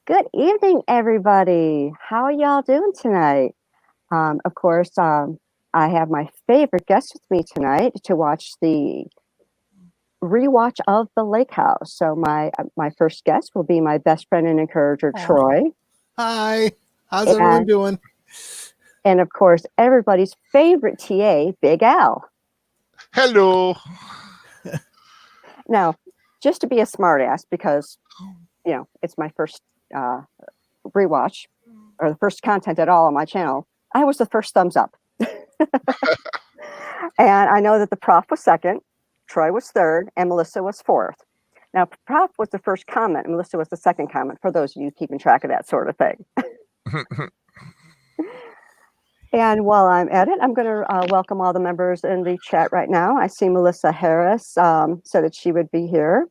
Good evening, everybody. How are y'all doing tonight? Of course, I have my favorite guest with me tonight to watch the rewatch of The Lake House. So my first guest will be my best friend and encourager, Troy, Hi. How's everyone doing? and of course, everybody's favorite TA, Big Al. Hello. Now, just to be a smartass, because it's my first rewatch or the first content at all on my channel, I was the first thumbs up. And I know that the prof was second, Troy was third, and Melissa was fourth. Now, prof was the first comment, and Melissa was the second comment, for those of you keeping track of that sort of thing. And while I'm at it, I'm going to welcome all the members in the chat right now. I see Melissa Harris said that she would be here.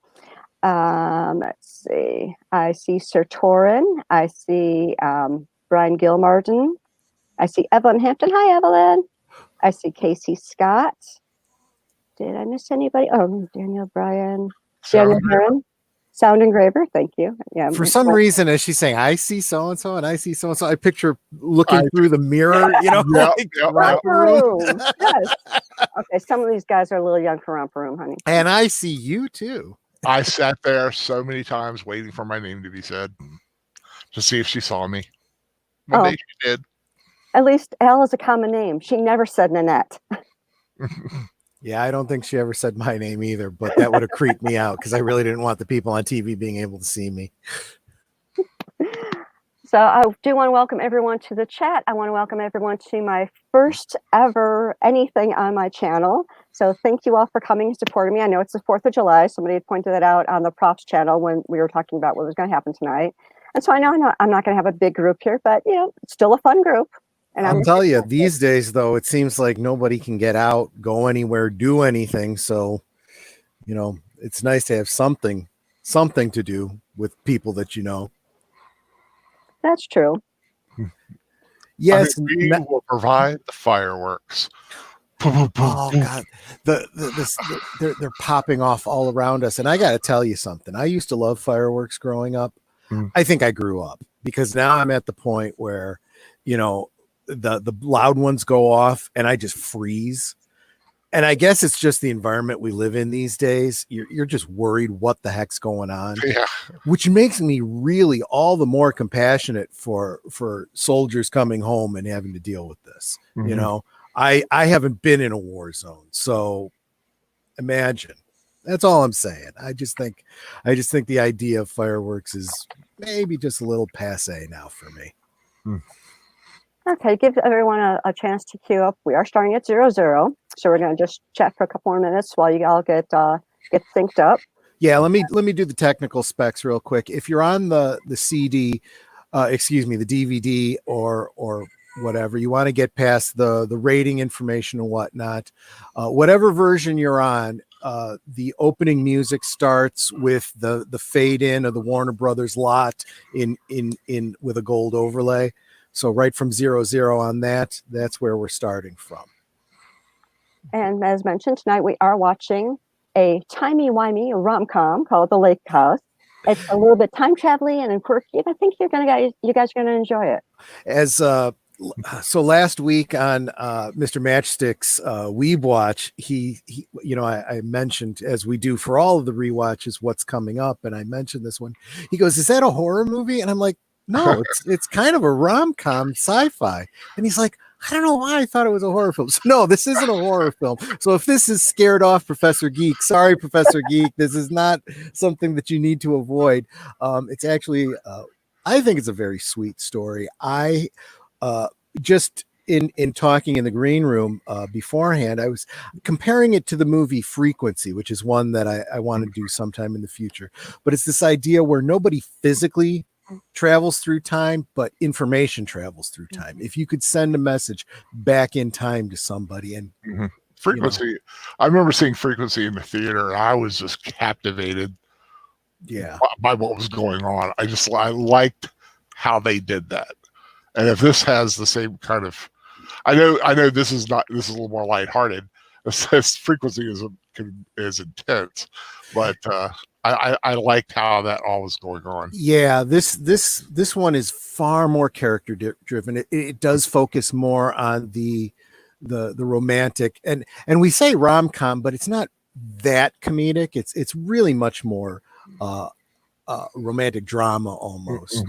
Let's see. I see Sir Torin. I see Brian Gilmartin. I see Evelyn Hampton. Hi, Evelyn. I see Casey Scott. Did I miss anybody? Oh, Daniel Bryan. Daniel Heron. Sound engraver. Thank you. Yeah. For some reason, as she's saying, I see so-and-so and I see so-and-so, I picture looking through the mirror, Romper room. Yes. Okay, some of these guys are a little young for romper room, honey. And I see you too. I sat there so many times waiting for my name to be said to see if she saw me. One day she did. At least Al is a common name. She never said Nanette. Yeah, I don't think she ever said my name either, but that would have creeped me out because I really didn't want the people on TV being able to see me. So I do want to welcome everyone to the chat. I want to welcome everyone to my first ever anything on my channel. So thank you all for coming and supporting me. I know it's the 4th of July. Somebody had pointed that out on the props channel when we were talking about what was going to happen tonight. And so I know I'm not going to have a big group here, but it's still a fun group. And I'll tell you, these days, though, it seems like nobody can get out, go anywhere, do anything. So, it's nice to have something to do with people that you know. That's true. Yes, we will provide the fireworks. Oh God, they're popping off all around us, and I got to tell you something. I used to love fireworks growing up. I think I grew up because now I'm at the point where, the loud ones go off and I just freeze. And I guess it's just the environment we live in these days. You're just worried what the heck's going on, which makes me really all the more compassionate for soldiers coming home and having to deal with this. I haven't been in a war zone, so imagine. That's all I'm saying. I just think the idea of fireworks is maybe just a little passé now for me. Okay, give everyone a chance to queue up. We are starting at 00, so we're going to just chat for a couple more minutes while you all get synced up. Yeah, let me do the technical specs real quick. If you're on the CD, the DVD or whatever, you want to get past the rating information and whatnot. Whatever version you're on, the opening music starts with the fade in of the Warner Brothers lot in with a gold overlay. So right from 00 on that's where we're starting from. And as mentioned, tonight we are watching a Timey Whimey Rom Com called The Lake House. It's a little bit time traveling and quirky, and I think you guys are gonna enjoy it. So last week on Mr. Matchstick's Weeb Watch, he I mentioned, as we do for all of the rewatches, what's coming up, and I mentioned this one. He goes, "Is that a horror movie?" And I'm like, "No, it's kind of a rom-com sci-fi." And he's like, "I don't know why I thought it was a horror film." So no, this isn't a horror film. So if this is scared off Professor Geek, sorry, Professor Geek, this is not something that you need to avoid. It's actually, I think it's a very sweet story. I just in talking in the green room beforehand, I was comparing it to the movie Frequency, which is one that I want to do sometime in the future. But it's this idea where nobody physically travels through time, but information travels through time. If you could send a message back in time to somebody, and Frequency, I remember seeing Frequency in the theater, and I was just captivated by what was going on. I liked how they did that. And if this has the same kind of, I know this is a little more lighthearted. This Frequency is intense, but I liked how that all was going on. Yeah, this one is far more character driven. It does focus more on the romantic, and we say rom-com, but it's not that comedic. It's really much more romantic drama almost.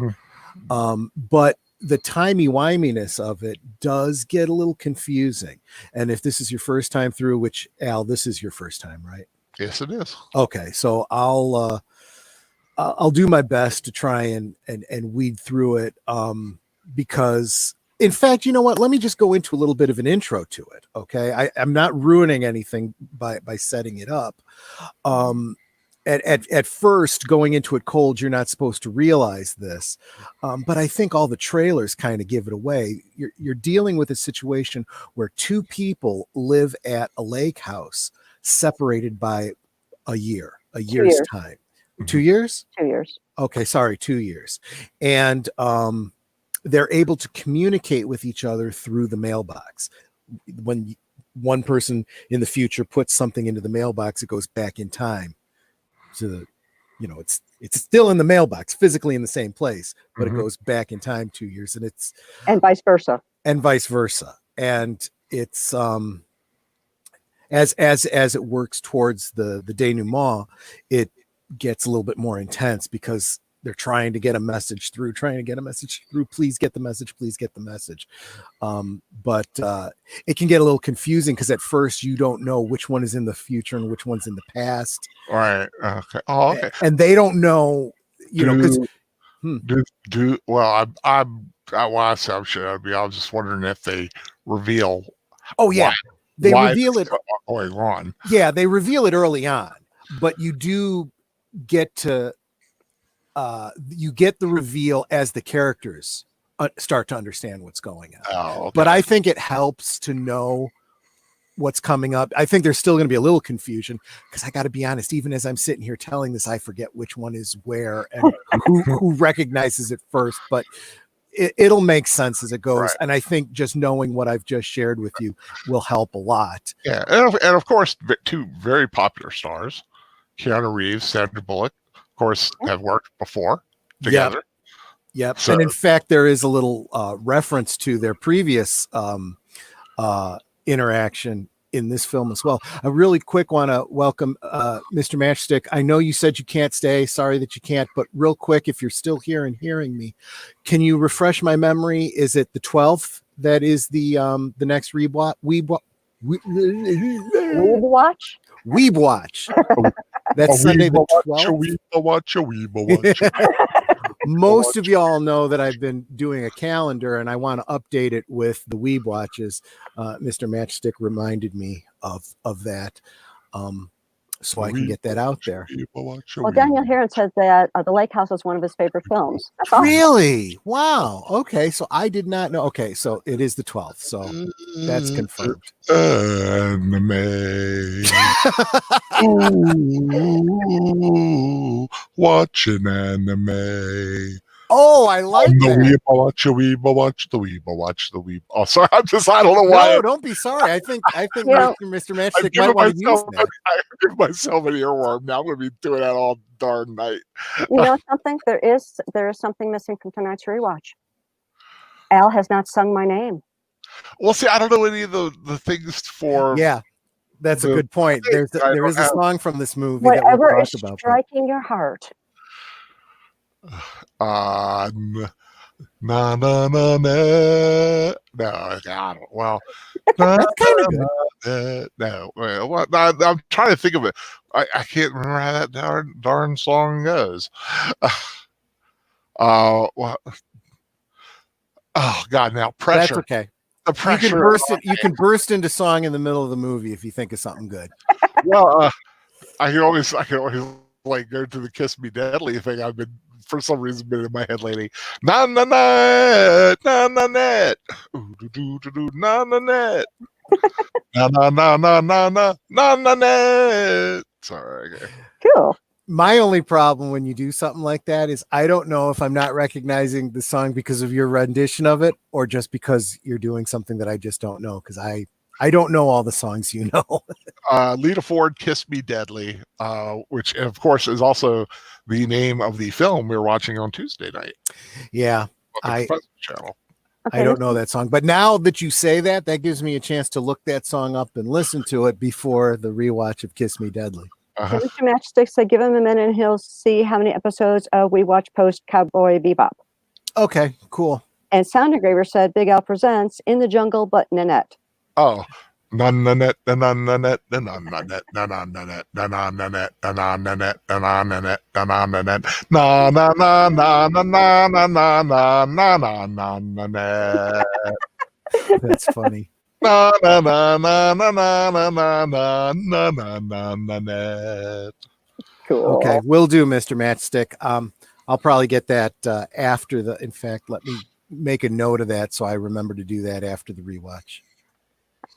But the timey-wiminess of it does get a little confusing. And if this is your first time through, which Al, this is your first time, right? Yes, it is. Okay, so I'll do my best to try and weed through it, because in fact, you know what? Let me just go into a little bit of an intro to it. Okay, I'm not ruining anything by setting it up. At first, going into it cold, you're not supposed to realize this, but I think all the trailers kind of give it away. You're dealing with a situation where two people live at a lake house, separated by a year's time. 2 years? 2 years. Okay, sorry, 2 years. And they're able to communicate with each other through the mailbox. When one person in the future puts something into the mailbox, it goes back in time to the, it's still in the mailbox, physically in the same place, but it goes back in time 2 years, and vice versa. And it's as it works towards the denouement, it gets a little bit more intense because they're trying to get a message through. Please get the message. But it can get a little confusing because at first you don't know which one is in the future and which one's in the past. All right. Okay. Oh, okay. And they don't know, because I'm sure I was just wondering if they reveal. Oh yeah, they reveal it going on. Yeah, they reveal it early on, but you do get to you get the reveal as the characters start to understand what's going on. Oh, okay. But I think it helps to know what's coming up. I think there's still going to be a little confusion because I got to be honest, even as I'm sitting here telling this, I forget which one is where and who recognizes it first, but it'll make sense as it goes. Right. And I think just knowing what I've just shared with you will help a lot. Yeah. And of course, two very popular stars, Keanu Reeves, Sandra Bullock, of course, have worked before together. Yep. So, and in fact, there is a little reference to their previous interaction in this film as well. I really quick want to welcome Mr. Matchstick. I know you said you can't stay. Sorry that you can't, but real quick, if you're still here and hearing me, can you refresh my memory? Is it the 12th that is the next Rewatch? Rewatch. That's Sunday the 12th. Most of y'all know that I've been doing a calendar and I want to update it with the Weeb Watches. Mr. Matchstick reminded me of that. So I can get that out there. Well, Daniel Heron said that The Lake House was one of his favorite films. That's awesome. Really? Wow. Okay. So I did not know. Okay. So it is the 12th. So that's confirmed. Ooh, watch an anime. Oh, I like that. Watch the Weeb. Oh, sorry. I don't know why. No, don't be sorry. I think Mr. Matchstick might want to use that. I give myself an earworm. Now I'm going to be doing that all darn night. You know something? There is something missing from tonight's rewatch. Al has not sung my name. Well, see, I don't know any of the things for. Yeah, that's a good point. There is a song from this movie whatever that we'll is talk about. striking your heart. Na na na na. No, I don't. Well, that's kind of good. No, well, I'm trying to think of it. I can't remember how that darn song goes. Well, oh God! Now pressure. That's okay. The pressure. You can burst into song in the middle of the movie if you think of something good. Well, I can always like go to the "Kiss Me Deadly" thing. I've been for some reason been in my head lately. Na na na na na net. Ooh do do do do na na net. Na na na na na na na na net. Sorry. Okay. Cool. My only problem when you do something like that is I don't know if I'm not recognizing the song because of your rendition of it or just because you're doing something that I just don't know because I I don't know all the songs you know. Lita Ford, "Kiss Me Deadly," which of course is also the name of the film we were watching on Tuesday night Yeah, on the I Confessions channel. Okay, don't know that song, but now that you say that, that gives me a chance to look that song up and listen to it before the rewatch of Kiss Me Deadly. Uh-huh. Mr. Matchstick said, give him a minute and he'll see how many episodes of We Watch post Cowboy Bebop. Okay, cool. And Sound Engraver said, Big Al presents In the Jungle, but Nanette. Oh. Nananet, nananet, nananet, nananet, nananet, nananet, nananet, nananet, na na na na na na na na na na na na. That's funny. Na na na na na na na na na na na na na. Cool. Okay, will do, Mr. Matchstick. I'll probably get that after the. In fact, let me make a note of that so I remember to do that after the rewatch.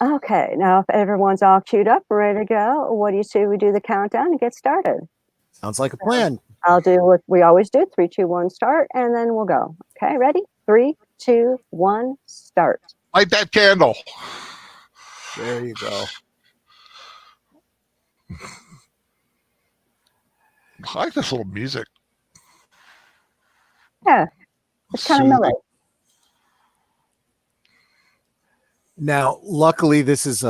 Okay, now if everyone's all queued up, ready to go, what do you say we do the countdown and get started? Sounds like a plan. I'll do what we always do, 3, 2, 1, start, and then we'll go. Okay, ready? 3, 2, 1, start. Light that candle. There you go. I like this little music. Yeah, it's kind of mellow. Now, luckily, this is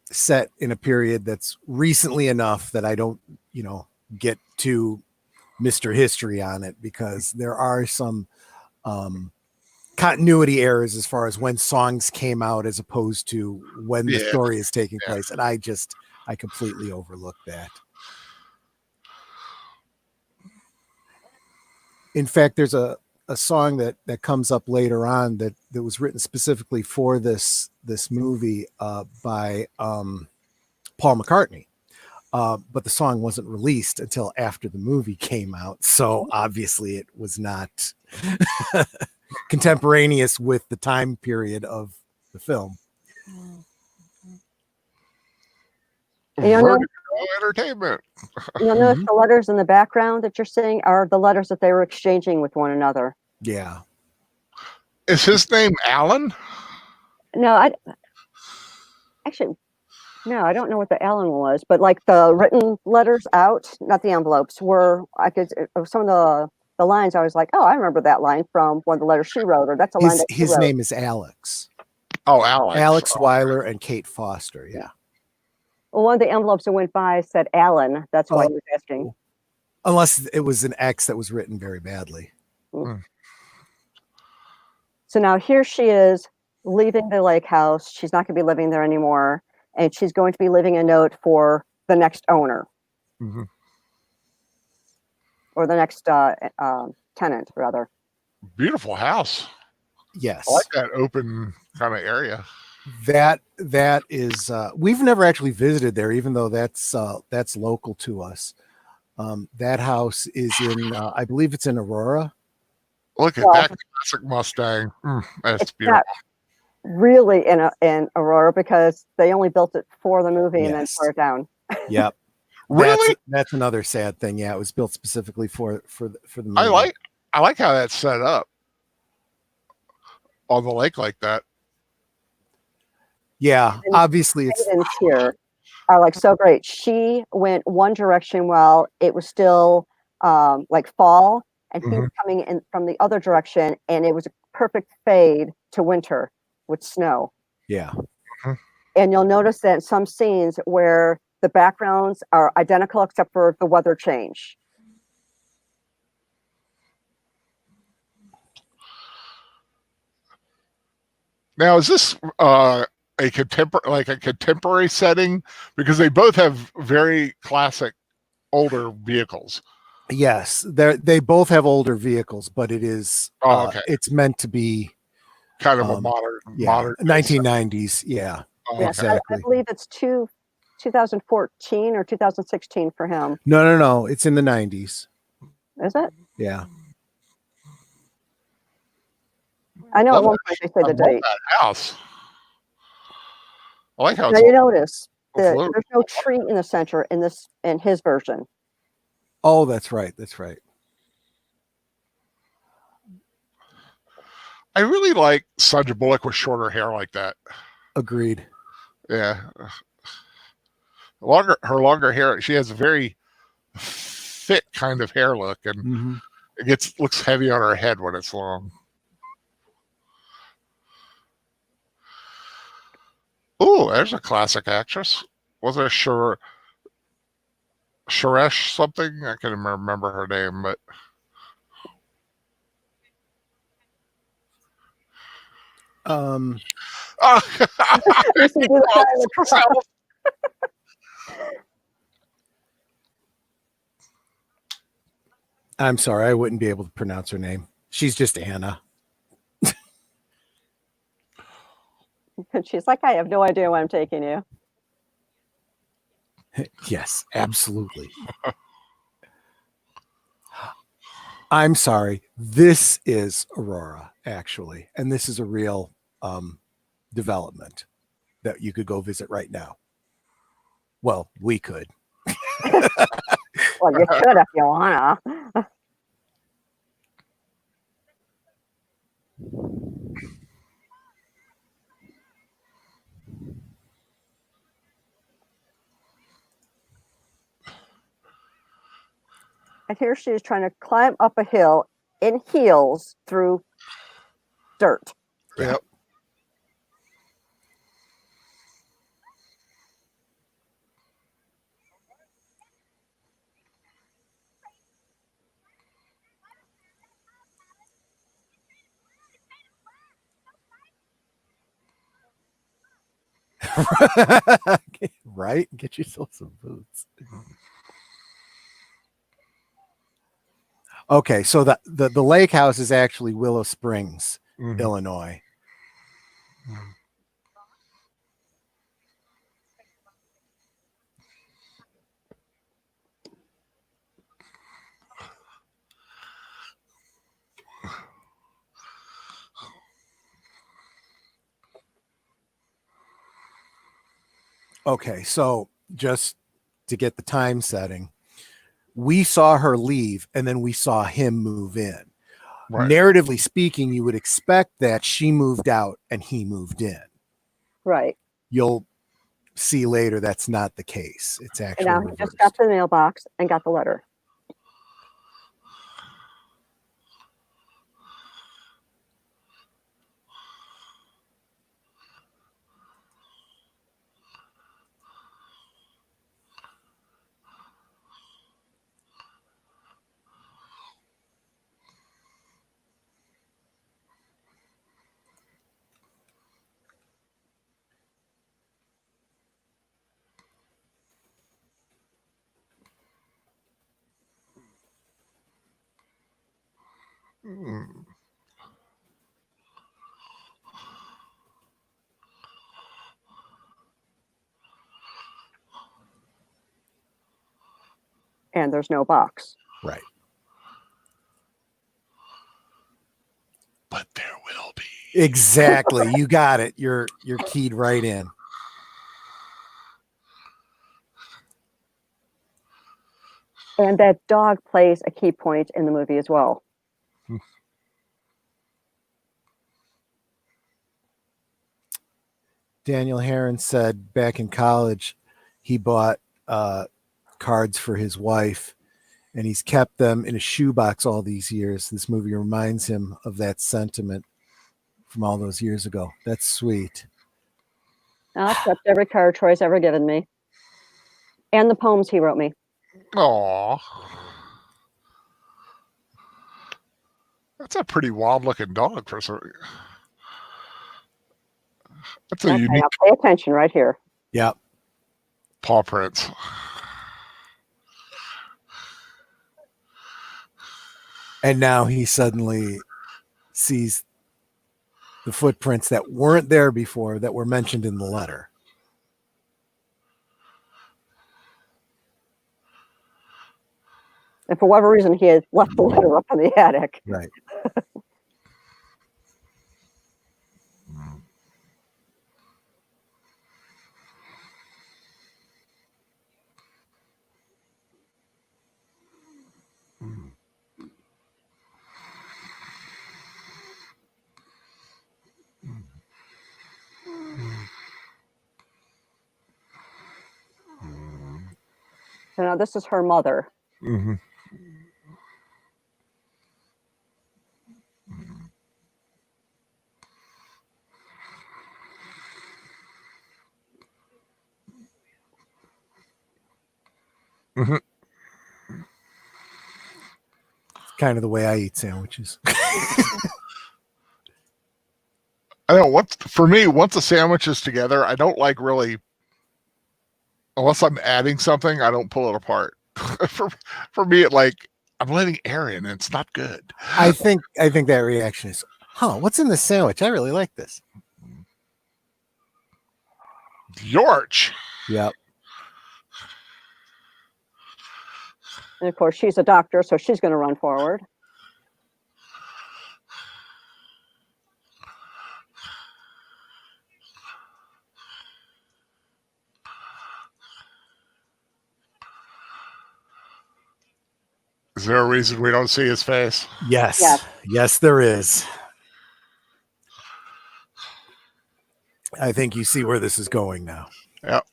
set in a period that's recently enough that I don't, get to Mr. History on it, because there are some continuity errors as far as when songs came out as opposed to when the story is taking place. And I completely overlooked that. In fact, there's a song that comes up later on that was written specifically for this movie by Paul McCartney. But the song wasn't released until after the movie came out. So obviously it was not contemporaneous with the time period of the film. Vertigo Entertainment. You'll notice the letters in the background that you're seeing are the letters that they were exchanging with one another. Yeah. Is his name Alan? No, I don't know what the Allen was, but like the written letters out, not the envelopes, were some of the lines. I was like, oh, I remember that line from one of the letters she wrote, or that's a line that she his wrote. name is Alex. Oh, Alex. Alex Weiler and Kate Foster. Yeah. Well, one of the envelopes that went by said Alan. That's why he was asking. Unless it was an X that was written very badly. So now here she is leaving the lake house. She's not going to be living there anymore. And she's going to be leaving a note for the next owner. Mm-hmm. Or the next tenant, rather. Beautiful house. Yes. I like that open kind of area. That is we've never actually visited there, even though that's local to us. That house is in I believe it's in Aurora. Look at that classic Mustang. That's beautiful. Really in Aurora, because they only built it for the movie and then tore it down. Yep. Really? That's another sad thing. Yeah, it was built specifically for the movie. I like how that's set up on the lake like that. Yeah, and obviously it's here are like so great. She went one direction while it was still like fall, and he was coming in from the other direction, and it was a perfect fade to winter with snow. Yeah. And you'll notice that in some scenes where the backgrounds are identical except for the weather change. Now, is this a contemporary setting? Because they both have very classic older vehicles. Yes, they both have older vehicles, but it is it's meant to be kind of a modern 1990s. Yeah, exactly. I believe it's 2014 or 2016 for him. No, it's in the 90s. Is it? Yeah. I know at one point they said the date. That house. I like how now you notice that there's no tree in the center in his version. Oh, that's right. I really like Sandra Bullock with shorter hair like that. Agreed. Yeah, her longer hair. She has a very thick kind of hair look, and it looks heavy on her head when it's long. Oh, there's a classic actress. Was it Suresh something? I can't remember her name, but I'm sorry, I wouldn't be able to pronounce her name. She's just Anna. And she's like, I have no idea where I'm taking you. Yes, absolutely. I'm sorry. This is Aurora, actually. And this is a real development that you could go visit right now. Well, we could. Well, you should if you wanna. And here she is trying to climb up a hill in heels through dirt. yep. Right? Get yourself some boots. Okay, so the lake house is actually Willow Springs, Illinois. Okay, so just to get the time setting, we saw her leave and then we saw him move in. Right. Narratively speaking, you would expect that she moved out and he moved in. Right. You'll see later that's not the case. It's actually and now he just got to the mailbox and got the letter. And there's no box. Right. But there will be. Exactly. You got it. You're keyed right in. And that dog plays a key point in the movie as well. Daniel Herron said back in college, he bought cards for his wife and he's kept them in a shoebox all these years. This movie reminds him of that sentiment from all those years ago. That's sweet. I'll accept every card Troy's ever given me. And the poems he wrote me. Aww. That's a pretty wild looking dog for some. That's a unique. Now pay attention right here. Yep. Paw prints. And now he suddenly sees the footprints that weren't there before that were mentioned in the letter. And for whatever reason, he had left the letter up in the attic. Right. So now this is her mother. Mm-hmm. Mm-hmm. Kind of the way I eat sandwiches. I know for me, once a sandwich is together, I don't like really, unless I'm adding something, I don't pull it apart. for me, I'm letting air in and it's not good. I think that reaction is, what's in the sandwich? I really like this. Yorch. Yep. And of course, she's a doctor, so she's going to run forward. Is there a reason we don't see his face? Yes. Yes. Yes, there is. I think you see where this is going now. Yep.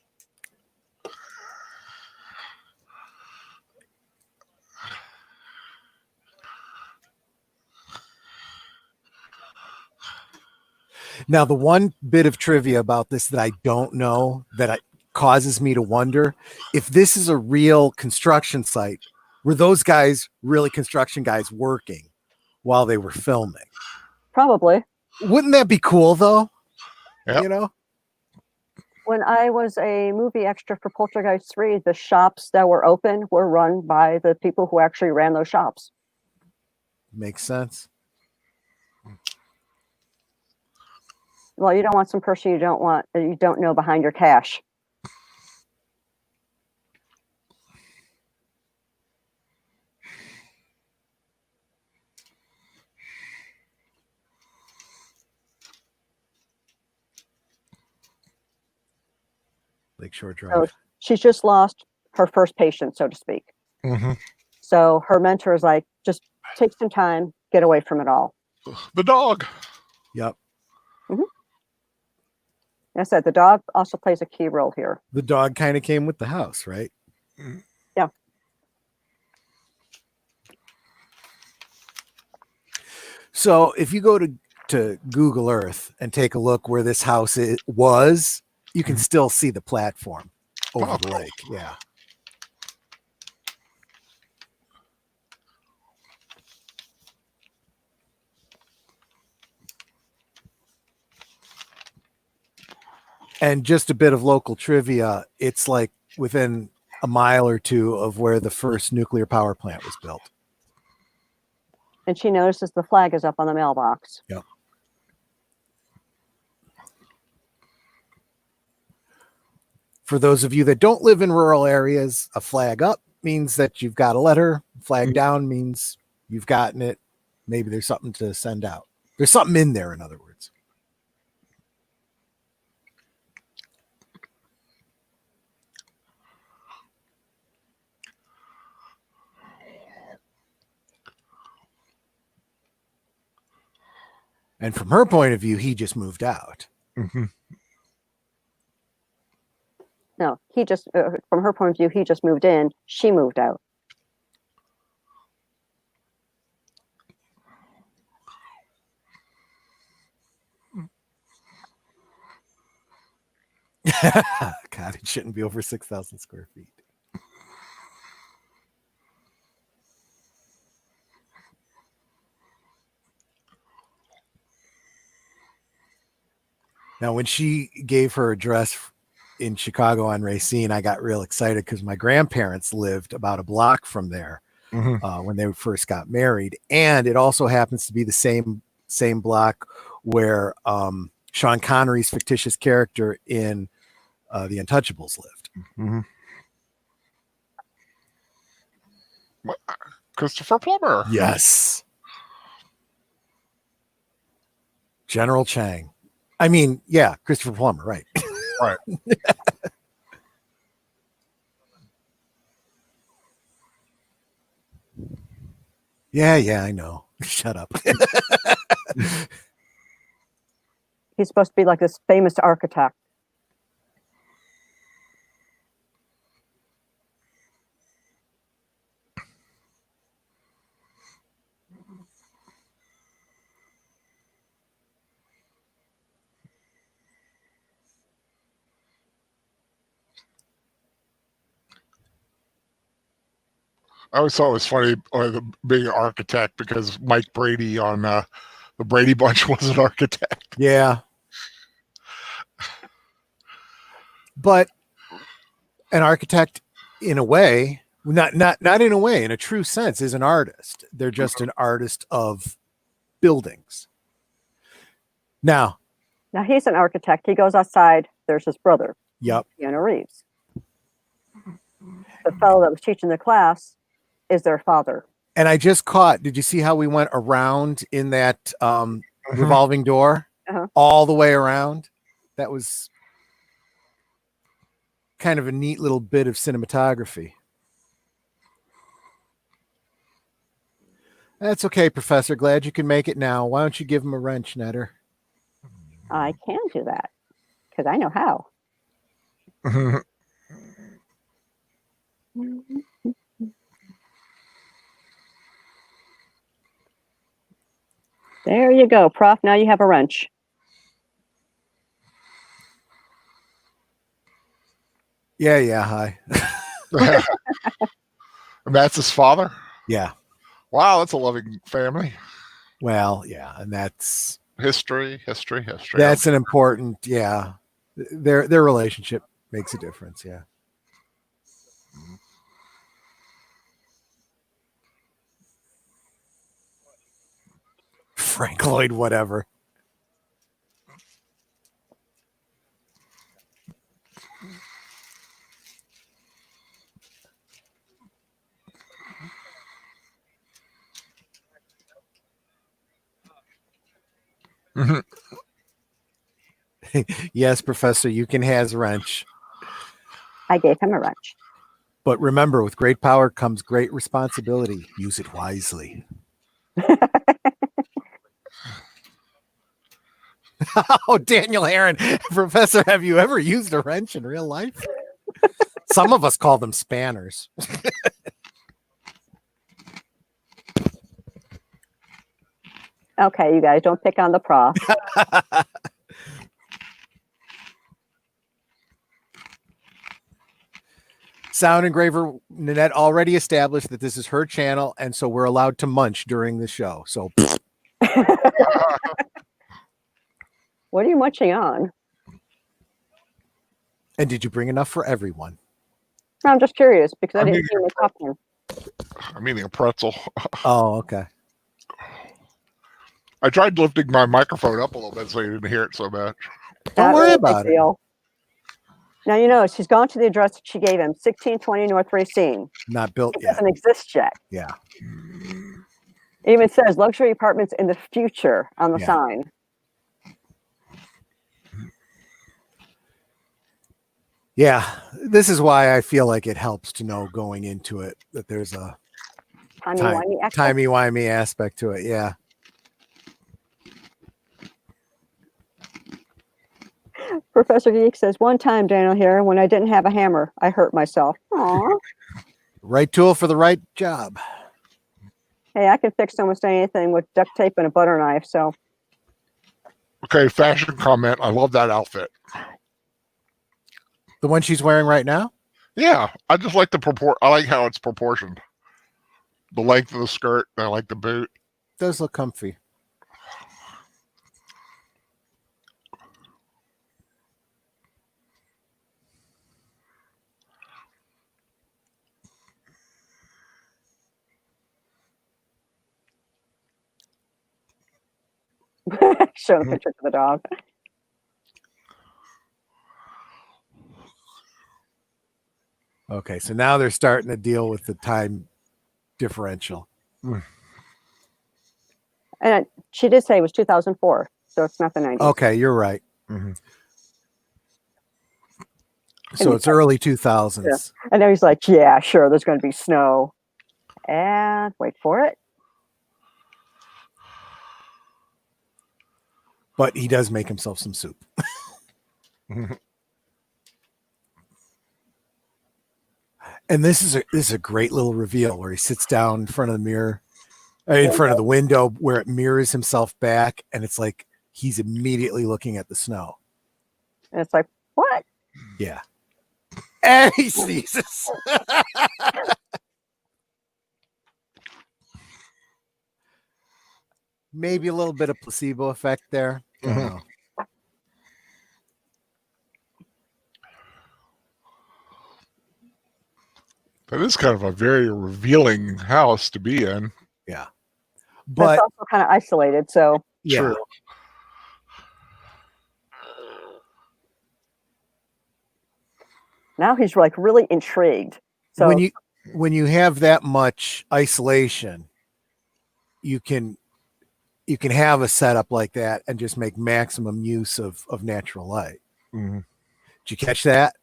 Now, the one bit of trivia about this that I don't know that causes me to wonder if this is a real construction site, were those guys really construction guys working while they were filming? Probably. Wouldn't that be cool, though? Yep. You know? When I was a movie extra for Poltergeist 3, the shops that were open were run by the people who actually ran those shops. Makes sense. Well, you don't want some person you don't know behind your cash. Lakeshore Drive. So she's just lost her first patient, so to speak. Mm-hmm. So her mentor is like, just take some time, get away from it all. The dog. Yep. Mm-hmm. I said the dog also plays a key role here. The dog kind of came with the house, right? Yeah. So if you go to Google Earth and take a look where this house was, you can still see the platform over the lake. Yeah. And just a bit of local trivia, it's like within a mile or two of where the first nuclear power plant was built. And she notices the flag is up on the mailbox. Yep. For those of you that don't live in rural areas, a flag up means that you've got a letter. Flag down means you've gotten it. Maybe there's something to send out. There's something in there, in other words. And from her point of view, he just moved out. Mm-hmm. No, he just, from her point of view, he just moved in. She moved out. God, it shouldn't be over 6,000 square feet. Now, when she gave her address in Chicago on Racine, I got real excited because my grandparents lived about a block from there when they first got married. And it also happens to be the same block where Sean Connery's fictitious character in The Untouchables lived. Mm-hmm. Christopher Plummer. Yes. General Chang. I mean, yeah, Christopher Plummer, right. Right. Yeah, I know. Shut up. He's supposed to be like this famous architect. I always thought it was funny being an architect because Mike Brady on the Brady Bunch was an architect. Yeah. But an architect, in a way, not in a way, in a true sense, is an artist. They're just an artist of buildings. Now he's an architect. He goes outside. There's his brother. Yep. Keanu Reeves. The fellow that was teaching the class is their father. And I just caught, did you see how we went around in that revolving door? All the way around? That was kind of a neat little bit of cinematography. That's okay, Professor. Glad you can make it now. Why don't you give him a wrench, Netter? I can do that because I know how. There you go, Prof. Now you have a wrench. Yeah, hi. And that's his father? Yeah. Wow, that's a loving family. Well, yeah, and that's history. That's an important, yeah. Their relationship makes a difference, yeah. Frank Lloyd, whatever. Yes, Professor, you can has a wrench. I gave him a wrench. But remember, with great power comes great responsibility. Use it wisely. Oh, Daniel Heron. Professor, have you ever used a wrench in real life? Some of us call them spanners. Okay, you guys, don't pick on the prof. Sound engraver Nanette already established that this is her channel, and so we're allowed to munch during the show. So what are you munching on? And did you bring enough for everyone? I'm just curious because I didn't see any popcorn. I'm eating a pretzel. Oh, okay. I tried lifting my microphone up a little bit so you didn't hear it so much. Don't worry about it. Now, you know, she's gone to the address that she gave him, 1620 North Racine. Not built it yet. Doesn't exist yet. Yeah. It even says luxury apartments in the future on the sign. Yeah. This is why I feel like it helps to know going into it that there's a timey-wimey aspect to it. Yeah. Professor Geek says, one time, Daniel here, when I didn't have a hammer, I hurt myself. Aww. Right tool for the right job. Hey, I can fix almost anything with duct tape and a butter knife, so. Okay, fashion comment. I love that outfit. The one she's wearing right now? Yeah, I just like I like how it's proportioned. The length of the skirt, I like the boot. It does look comfy. Show the picture to the dog. Okay, so now they're starting to deal with the time differential. And she did say it was 2004, so it's not the 90s. Okay, you're right. Mm-hmm. So it's early 2000s. Yeah. And then he's like, yeah, sure, there's going to be snow. And wait for it. But he does make himself some soup. And this is a great little reveal where he sits down in front of the mirror, in front of the window where it mirrors himself back. And it's like he's immediately looking at the snow. And it's like, what? Yeah. And he sneezes. maybe a little bit of placebo effect there. I don't know. That is kind of a very revealing house to be in. Yeah. But it's also kind of isolated, so yeah. True. now he's like really intrigued. So when you have that much isolation, you can have a setup like that and just make maximum use of natural light. Mm-hmm. Did you catch that?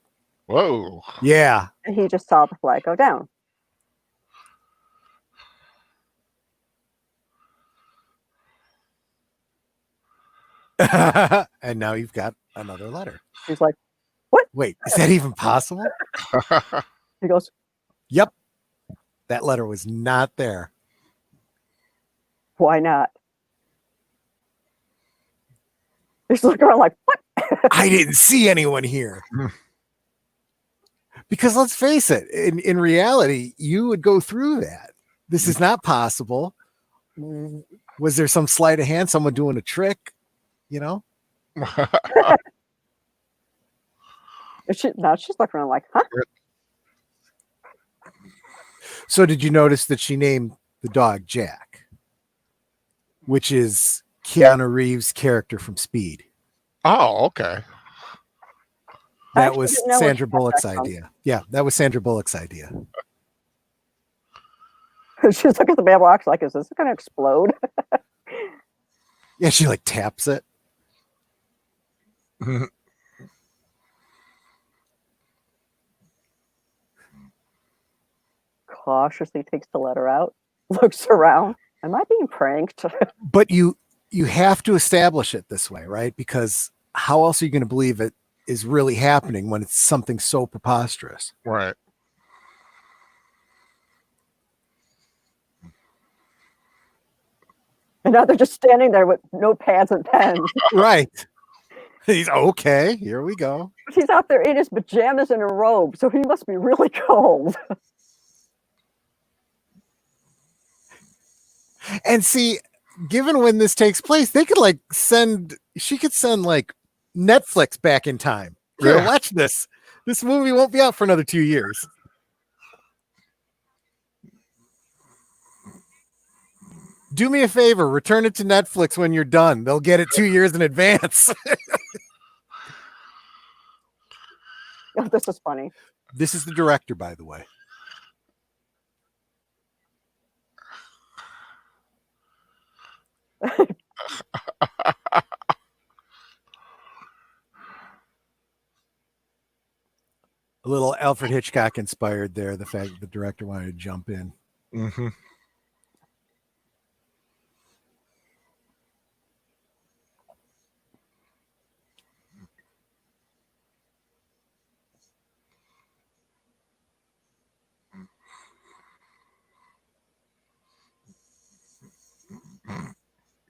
Whoa. Yeah. And he just saw the flag go down. And now you've got another letter. He's like, what? Wait, is that even possible? He goes, yep. That letter was not there. why not? He's looking around like, what? I didn't see anyone here. Because let's face it, in reality, you would go through that. This is not possible. Was there some sleight of hand, someone doing a trick? You know? Now she's looking around like, huh? So did you notice that she named the dog Jack, which is Keanu Reeves' character from Speed? Oh, okay. That was Sandra Bullock's idea. Yeah, that was Sandra Bullock's idea. She's looking at the mailbox like, is this going to explode? Yeah, she like taps it. Cautiously takes the letter out, looks around. Am I being pranked? But you have to establish it this way, right? Because how else are you going to believe it is really happening when it's something so preposterous? Right. And now they're just standing there with notepads and pens. Right. He's okay. Here we go. He's out there in his pajamas and a robe, so he must be really cold. And see, given when this takes place, they could she could send like Netflix back in time. Here, Yeah. watch this. This movie won't be out for another 2 years. Do me a favor, return it to Netflix when you're done. They'll get it 2 years in advance. Oh, this is funny. This is the director, by the way. A little Alfred Hitchcock inspired there, the fact that the director wanted to jump in. Mm-hmm.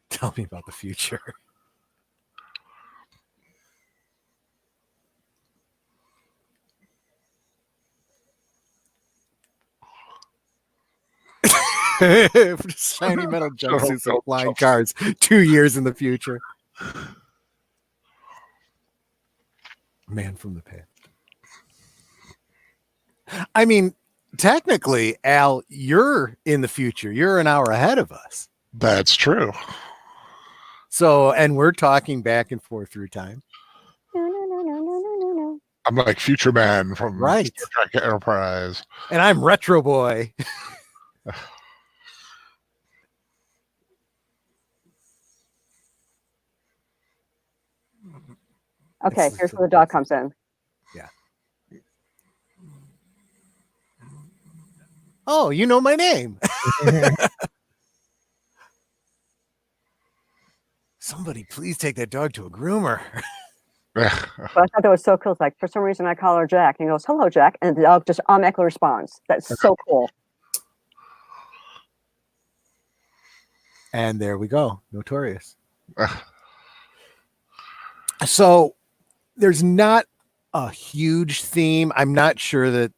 Tell me about the future. Shiny metal jumpsuits and flying cars 2 years in the future. Man from the past. I mean, technically, Al, you're in the future. You're an hour ahead of us. That's true. So, and we're talking back and forth through time. No. I'm like Future Man from Right. Star Trek Enterprise. And I'm Retro Boy. Okay, here's where the dog comes in. Yeah. Oh, you know my name. Somebody please take that dog to a groomer. But I thought that was so cool. It's like, for some reason, I call her Jack. And he goes, hello, Jack. And the dog just automatically responds. That's so cool. And there we go. Notorious. So there's not a huge theme. I'm not sure that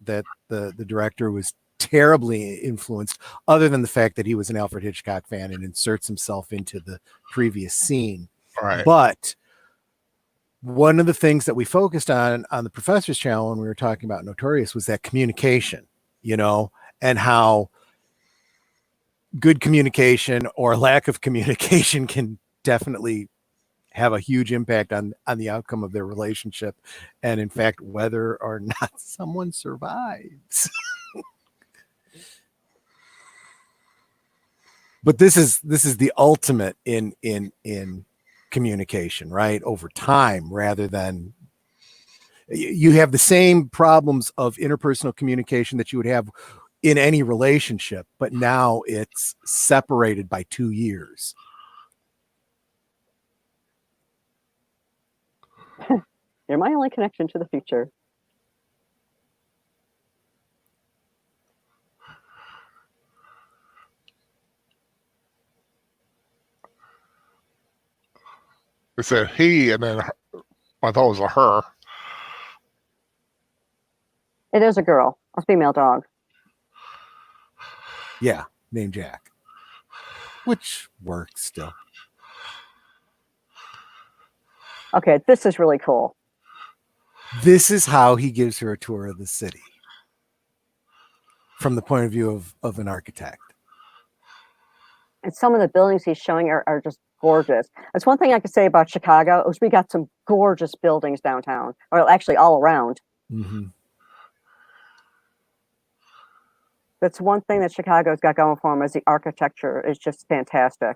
the director was terribly influenced, other than the fact that he was an Alfred Hitchcock fan and inserts himself into the previous scene. Right. But one of the things that we focused on the Professor's channel when we were talking about Notorious was that communication, and how good communication or lack of communication can definitely have a huge impact on the outcome of their relationship, and in fact whether or not someone survives. But this is the ultimate in communication, right? Over time, rather than you have the same problems of interpersonal communication that you would have in any relationship, but now it's separated by 2 years. You're my only connection to the future. It said he, and then I thought it was a her. It is a girl, a female dog. Yeah, named Jack, which works still. Okay, this is really cool. This is how he gives her a tour of the city from the point of view of an architect. And some of the buildings he's showing are just gorgeous. That's one thing I could say about Chicago is we got some gorgeous buildings downtown, or actually all around. Mm-hmm. That's one thing that Chicago's got going for them is the architecture is just fantastic.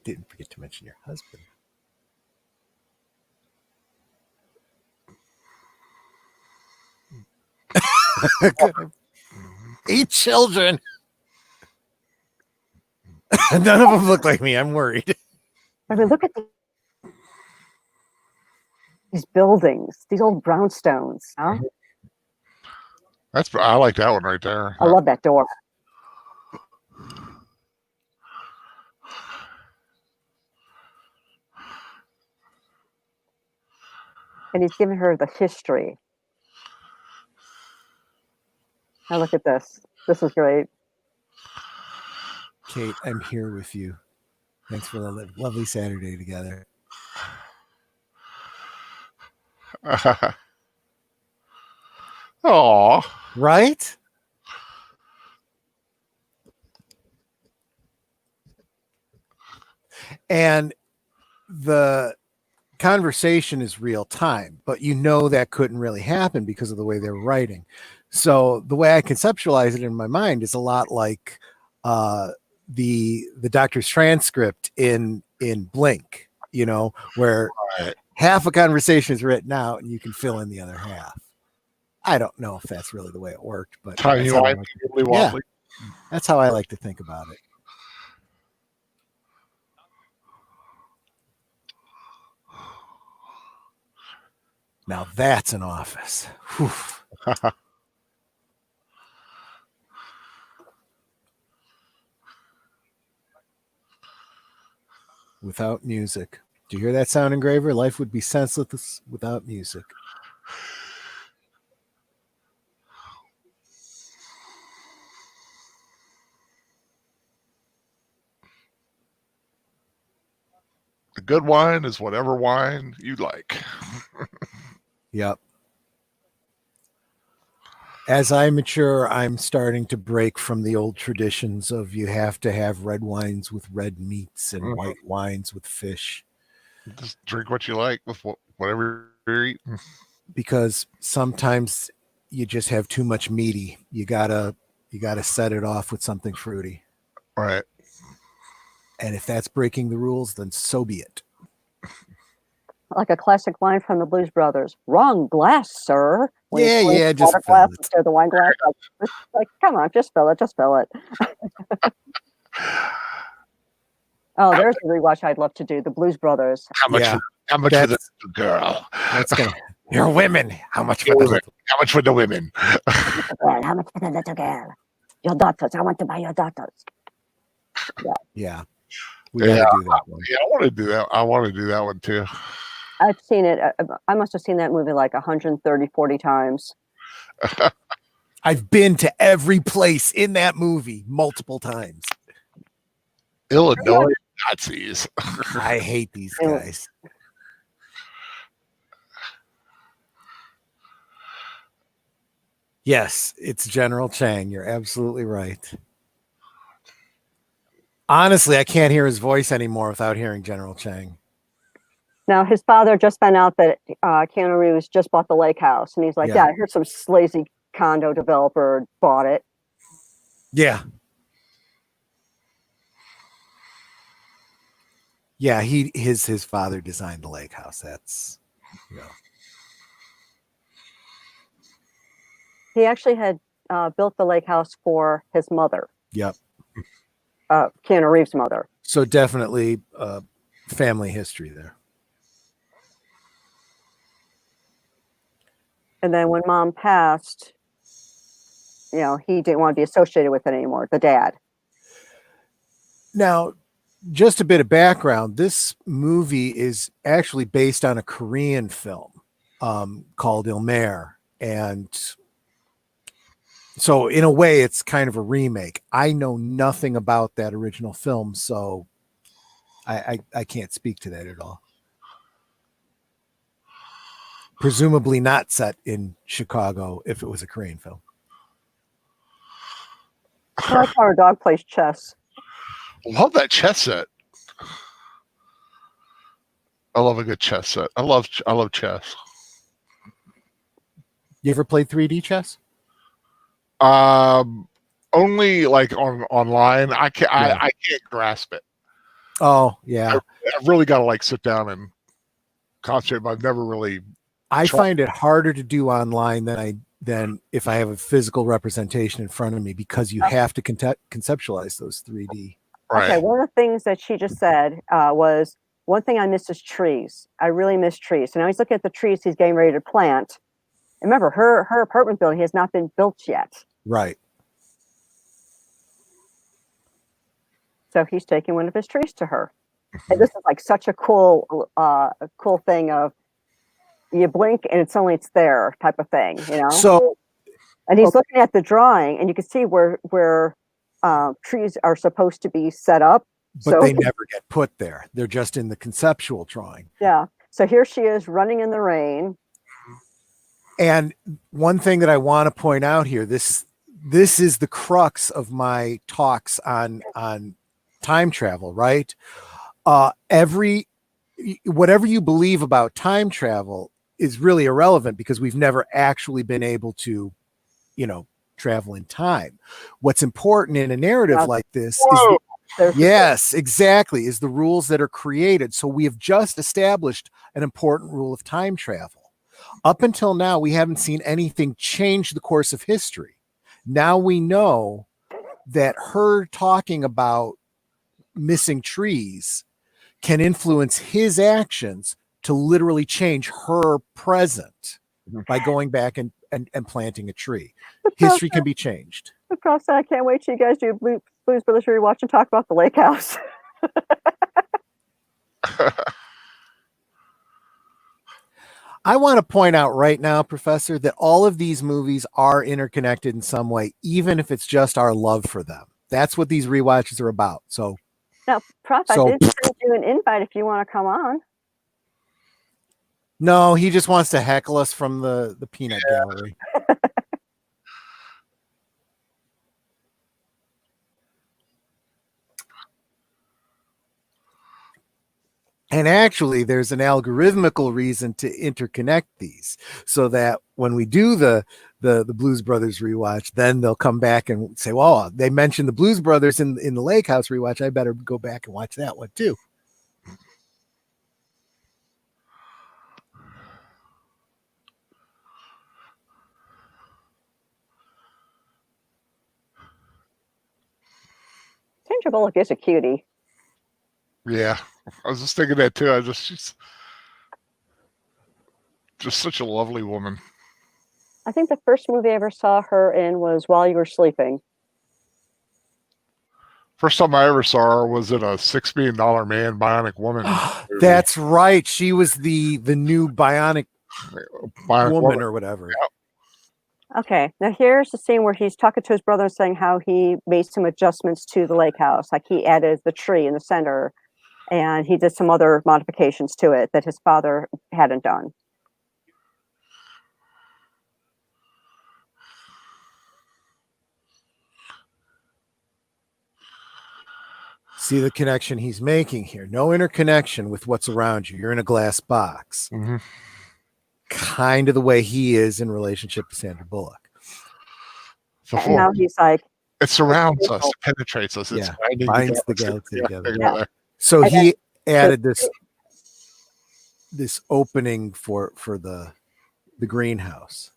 Didn't forget to mention your husband. Eight children. None of them look like me. I'm worried. I mean, look at these buildings, these old brownstones. Huh? I like that one right there. I love that door. And he's giving her the history. Now look at this. This is great. Kate, I'm here with you. Thanks for the lovely Saturday together. Aw. Right? And the conversation is real time, but that couldn't really happen because of the way they were writing. So the way I conceptualize it in my mind is a lot like the doctor's transcript in Blink, where half a conversation is written out and you can fill in the other half. I don't know if that's really the way it worked, but that's how I like to think about it. Now that's an office. Without music. Do you hear that sound engraver? Life would be senseless without music. The good wine is whatever wine you like. Yep. As I mature, I'm starting to break from the old traditions of you have to have red wines with red meats and white wines with fish. Just drink what you like with whatever you're eating. Because sometimes you just have too much meaty. You gotta set it off with something fruity. Right. And if that's breaking the rules, then so be it. Like a classic line from the Blues Brothers. Wrong glass, sir. Just glass instead of the wine glass. Like, come on, just fill it. Oh, there's a rewatch I'd love to do. The Blues Brothers. How much for the girl? That's gonna. You're women. How much for the? How much for the women? How much for the little girl? Your daughters. I want to buy your daughters. Yeah. We got to do that one. Yeah, I want to do that. I want to do that one too. I've seen it. I must have seen that movie like 130, 40 times. I've been to every place in that movie multiple times. Illinois Nazis. I hate these guys. Yes, it's General Chang. You're absolutely right. Honestly, I can't hear his voice anymore without hearing General Chang. Now, his father just found out that Keanu Reeves just bought the lake house. And he's like, yeah, I heard some slazy condo developer bought it. Yeah. Yeah, his father designed the lake house. That's, you know. He actually had built the lake house for his mother. Yep. Keanu Reeves' mother. So definitely family history there. And then when mom passed, you know, he didn't want to be associated with it anymore, the dad. Now, just a bit of background. This movie is actually based on a Korean film called Il Mare. And so in a way, it's kind of a remake. I know nothing about that original film, so I can't speak to that at all. Presumably not set in Chicago if it was a Korean film. I like how our dog plays chess. Love that chess set. I love a good chess set. I love chess. You ever played 3D chess? Only like online. I can't grasp it. Oh yeah. I've really got to like sit down and concentrate, but I've never really. I find it harder to do online than if I have a physical representation in front of me, because you have to conceptualize those 3D. Right. Okay, one of the things that she just said was, one thing I miss is trees. I really miss trees. So now he's looking at the trees he's getting ready to plant. And remember, her apartment building has not been built yet. Right. So he's taking one of his trees to her. And this is like such a cool thing of, you blink and it's there type of thing, you know? So, and he's looking at the drawing and you can see where trees are supposed to be set up. But they never get put there. They're just in the conceptual drawing. Yeah. So here she is running in the rain. And one thing that I want to point out here, this is the crux of my talks on time travel, right? Whatever you believe about time travel is really irrelevant, because we've never actually been able to, travel in time. What's important in a narrative like this is yes, exactly, is the rules that are created. So we have just established an important rule of time travel. Up until now, we haven't seen anything change the course of history. Now we know that her talking about missing trees can influence his actions to literally change her present by going back and planting a tree. History can be changed. Across that, I can't wait till you guys do Blues Brothers Rewatch and talk about the lake house. I want to point out right now, Professor, that all of these movies are interconnected in some way, even if it's just our love for them. That's what these rewatches are about. So now, Prof, I did send you an invite if you want to come on. No, he just wants to heckle us from the peanut gallery. And actually, there's an algorithmical reason to interconnect these, so that when we do the Blues Brothers rewatch, then they'll come back and say, well, they mentioned the Blues Brothers in the Lake House rewatch. I better go back and watch that one too. Sandra Bullock is a cutie. Yeah, I was just thinking that too. She's just such a lovely woman. I think the first movie I ever saw her in was While You Were Sleeping. First time I ever saw her was in a $6 Million Man Bionic Woman movie. That's right. She was the new bionic woman or whatever. Yeah. Okay, now here's the scene where he's talking to his brother and saying how he made some adjustments to the lake house. Like he added the tree in the center and he did some other modifications to it that his father hadn't done. See the connection he's making here. No interconnection with what's around you. You're in a glass box. Mm-hmm. Kind of the way he is in relationship to Sandra Bullock. And now he's like, it surrounds us, it penetrates us. It's binds the galaxy together. Yeah. So he added this opening for the greenhouse.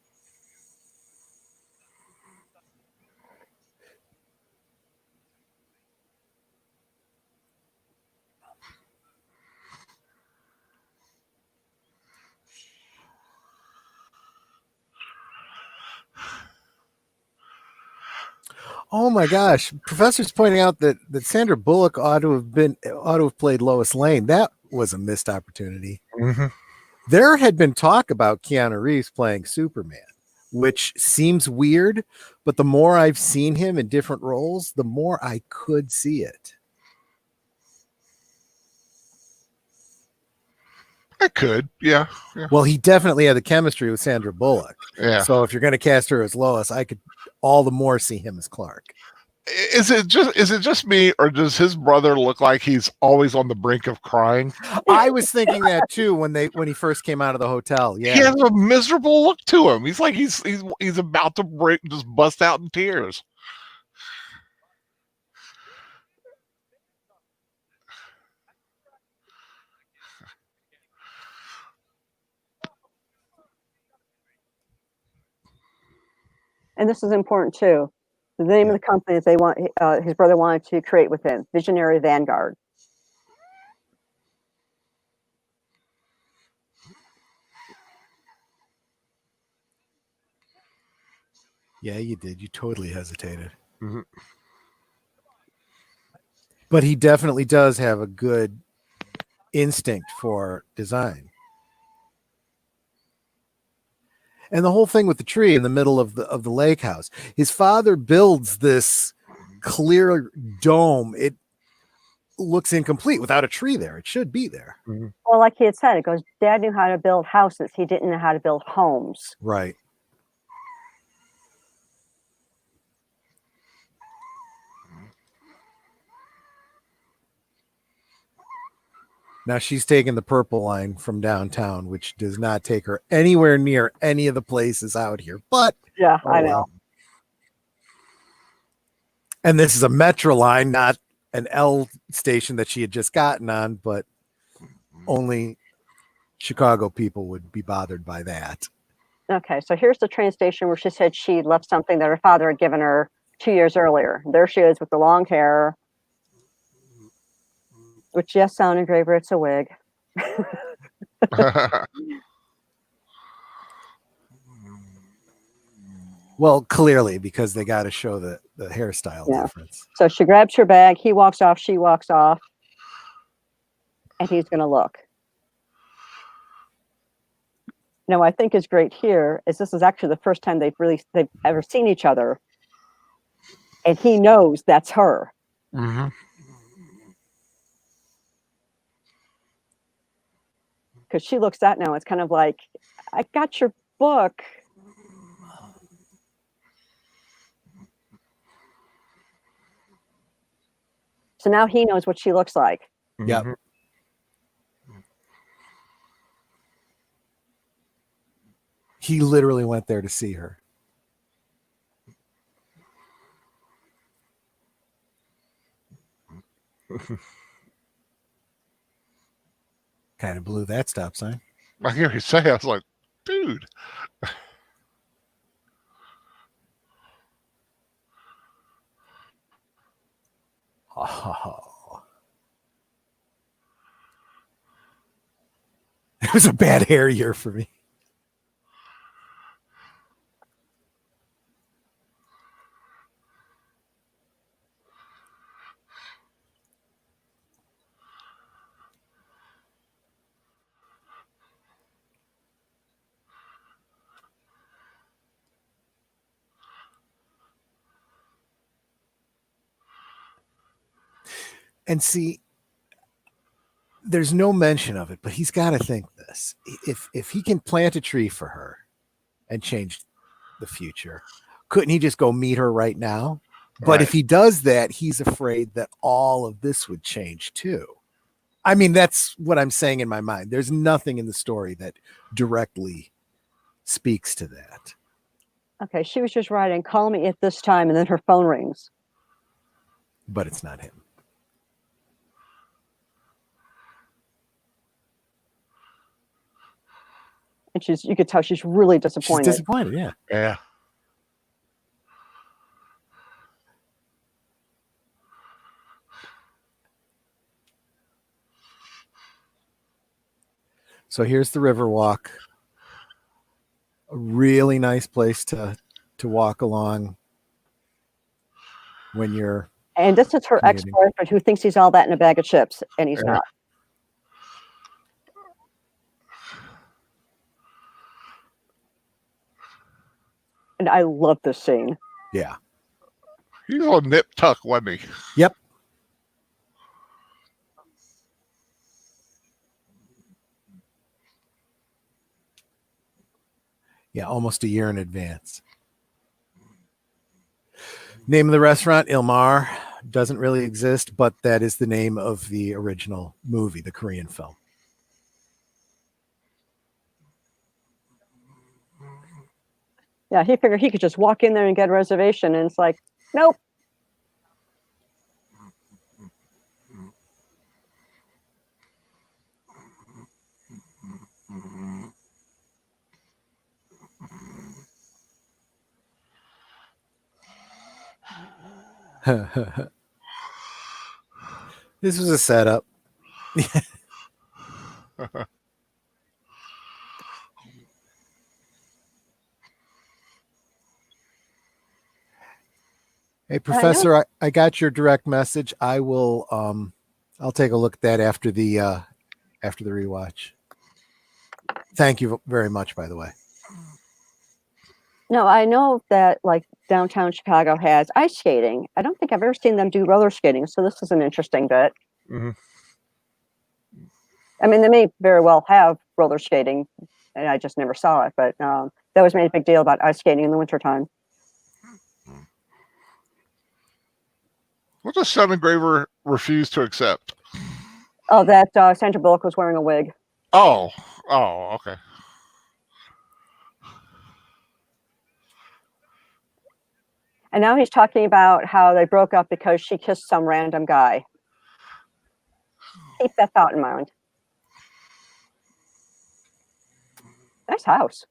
Oh my gosh. Professor's pointing out that Sandra Bullock ought to have played Lois Lane. That was a missed opportunity. Mm-hmm. There had been talk about Keanu Reeves playing Superman, which seems weird, but the more I've seen him in different roles, the more I could see it. I could, yeah. Well, he definitely had the chemistry with Sandra Bullock. Yeah. So if you're going to cast her as Lois, I could all the more see him as Clark. Is it just me, or does his brother look like he's always on the brink of crying? I was thinking that too when he first came out of the hotel. Yeah, he has a miserable look to him. He's like he's about to just bust out in tears. and this is important too. The name of the company that his brother wanted to create with him, Visionary Vanguard. Yeah, you did. You totally hesitated. Mm-hmm. But he definitely does have a good instinct for design. And the whole thing with the tree in the middle of the lake house. His father builds this clear dome. It looks incomplete without a tree there. It should be there. Mm-hmm. Well, like he had said, it goes, Dad knew how to build houses. He didn't know how to build homes. Right. Now she's taking the purple line from downtown, which does not take her anywhere near any of the places out here. But yeah, I know. And this is a Metro line, not an L station that she had just gotten on, but only Chicago people would be bothered by that. Okay, so here's the train station where she said she left something that her father had given her 2 years earlier. There she is with the long hair. Which, yes, sound engraver, it's a wig. Well, clearly, because they got to show the hairstyle difference. So she grabs her bag. He walks off. She walks off. And he's going to look. Now, what I think is great here is this is actually the first time they've ever seen each other. And he knows that's her. Mm-hmm. Because she looks at now, it's kind of like, I got your book. So now he knows what she looks like. Yep. Mm-hmm. He literally went there to see her. Kind of blew that stop sign. I hear you say, I was like, dude. Oh. It was a bad hair year for me. And see, there's no mention of it, but he's got to think this. If he can plant a tree for her and change the future, couldn't he just go meet her right now? But Right. if he does that, he's afraid that all of this would change too. I mean, that's what I'm saying in my mind. There's nothing in the story that directly speaks to that. Okay, she was just writing, call me at this time, and then her phone rings. But it's not him. And you could tell she's really disappointed. She's disappointed, yeah. Yeah. So here's the Riverwalk. A really nice place to walk along when you're. And this is her commuting. ex-boyfriend who thinks he's all that in a bag of chips, and he's Yeah. not. And I love this scene. Yeah. He's all nip tuck, wasn't he? Yep. Yeah, almost a year in advance. Name of the restaurant, Ilmar, doesn't really exist, but that is the name of the original movie, the Korean film. Yeah, he figured he could just walk in there and get a reservation, and it's like, nope. This was a setup. Hey, Professor, I got your direct message. I will I'll take a look at that after the rewatch. Thank you very much, by the way. No, I know that like downtown Chicago has ice skating. I don't think I've ever seen them do roller skating, so this is an interesting bit. Mm-hmm. I mean, they may very well have roller skating, and I just never saw it, but that was made a big deal about ice skating in the wintertime. What does Seven Graver refuse to accept? Oh, that Sandra Bullock was wearing a wig. Oh, okay. And now he's talking about how they broke up because she kissed some random guy. Keep that thought in mind. Nice house.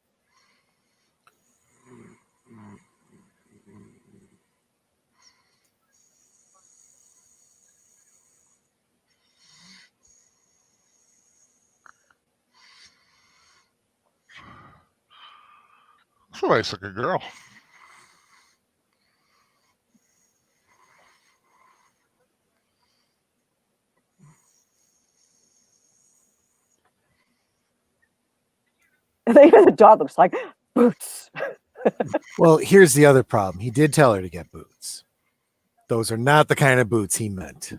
That's a nice looking girl. The dog looks like boots. Well, here's the other problem. He did tell her to get boots. Those are not the kind of boots he meant.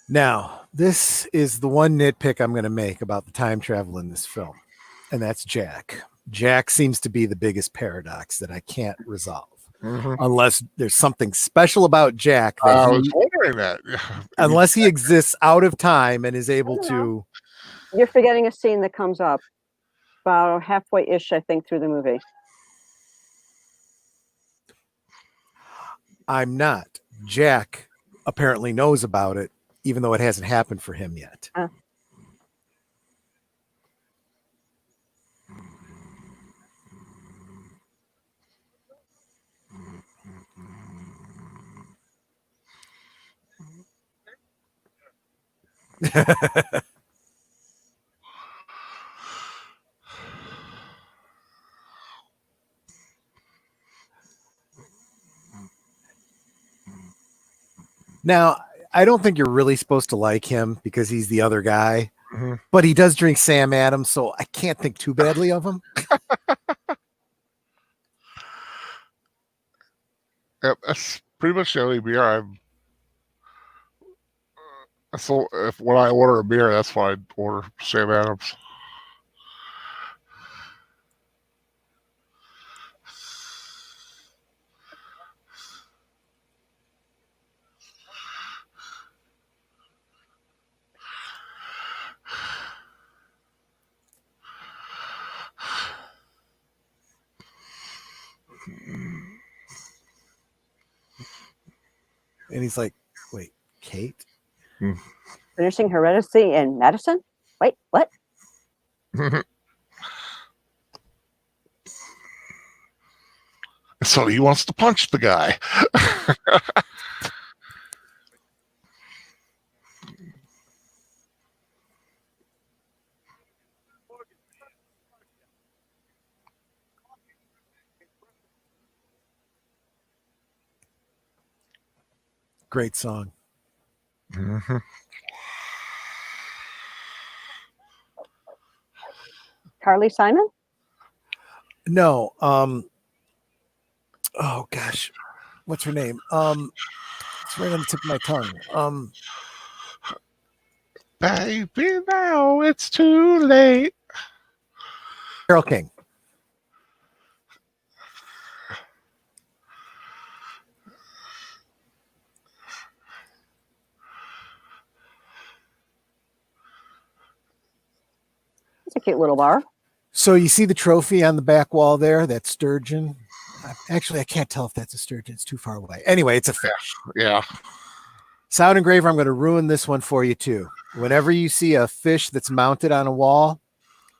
Now, this is the one nitpick I'm going to make about the time travel in this film, and that's Jack. Jack seems to be the biggest paradox that I can't resolve. Mm-hmm. Unless there's something special about Jack that I was wondering that. unless he exists out of time and is able to. You're forgetting a scene that comes up about halfway-ish, I think, through the movie. I'm not. Jack apparently knows about it, even though it hasn't happened for him yet. Now, I don't think you're really supposed to like him because he's the other guy, Mm-hmm. but he does drink Sam Adams, so I can't think too badly of him. Yep, that's pretty much the only beer I'm. So if when I order a beer, that's why I order Sam Adams. And he's like, wait, Kate? Finishing Heredity in Madison? Wait, what? So he wants to punch the guy. Great song. Mm-hmm. Carly Simon? No, oh gosh, what's her name? It's right on the tip of my tongue. Baby, now it's too late. Carole King. It's a cute little bar. So you see the trophy on the back wall there, that sturgeon? Actually, I can't tell if that's a sturgeon. It's too far away. Anyway, it's a fish. Yeah. Sound engraver, I'm going to ruin this one for you too. Whenever you see a fish that's mounted on a wall,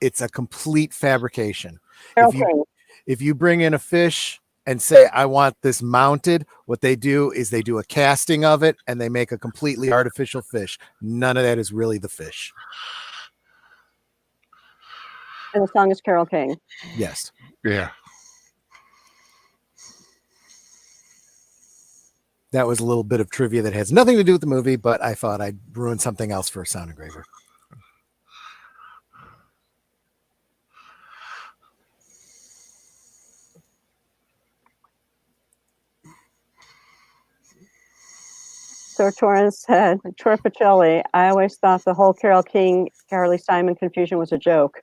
it's a complete fabrication. If you bring in a fish and say, I want this mounted, what they do is they do a casting of it and they make a completely artificial fish. None of that is really the fish. And the song is Carole King. Yes. Yeah. That was a little bit of trivia that has nothing to do with the movie, but I thought I'd ruin something else for a sound engraver. So Torrance said, Tor Pacelli, I always thought the whole Carole King, Carly Simon confusion was a joke.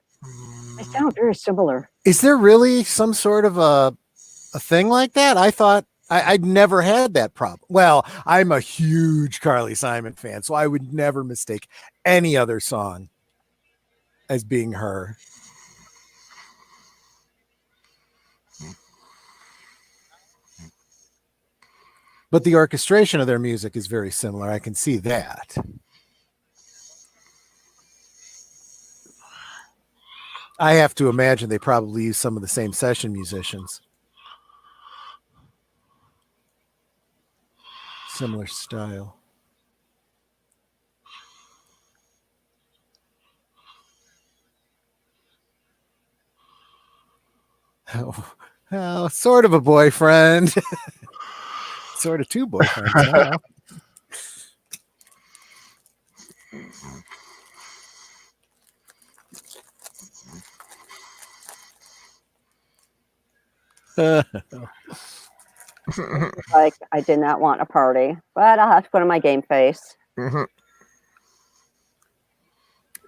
They sound very similar. Is there really some sort of a thing like that? I thought I'd never had that problem. Well, I'm a huge Carly Simon fan, so I would never mistake any other song as being her. But the orchestration of their music is very similar. I can see that. I have to imagine they probably use some of the same session musicians. Similar style. Oh, sort of a boyfriend. Sort of two boyfriends. Like, I did not want a party, but I'll have to put on my game face. Mm-hmm.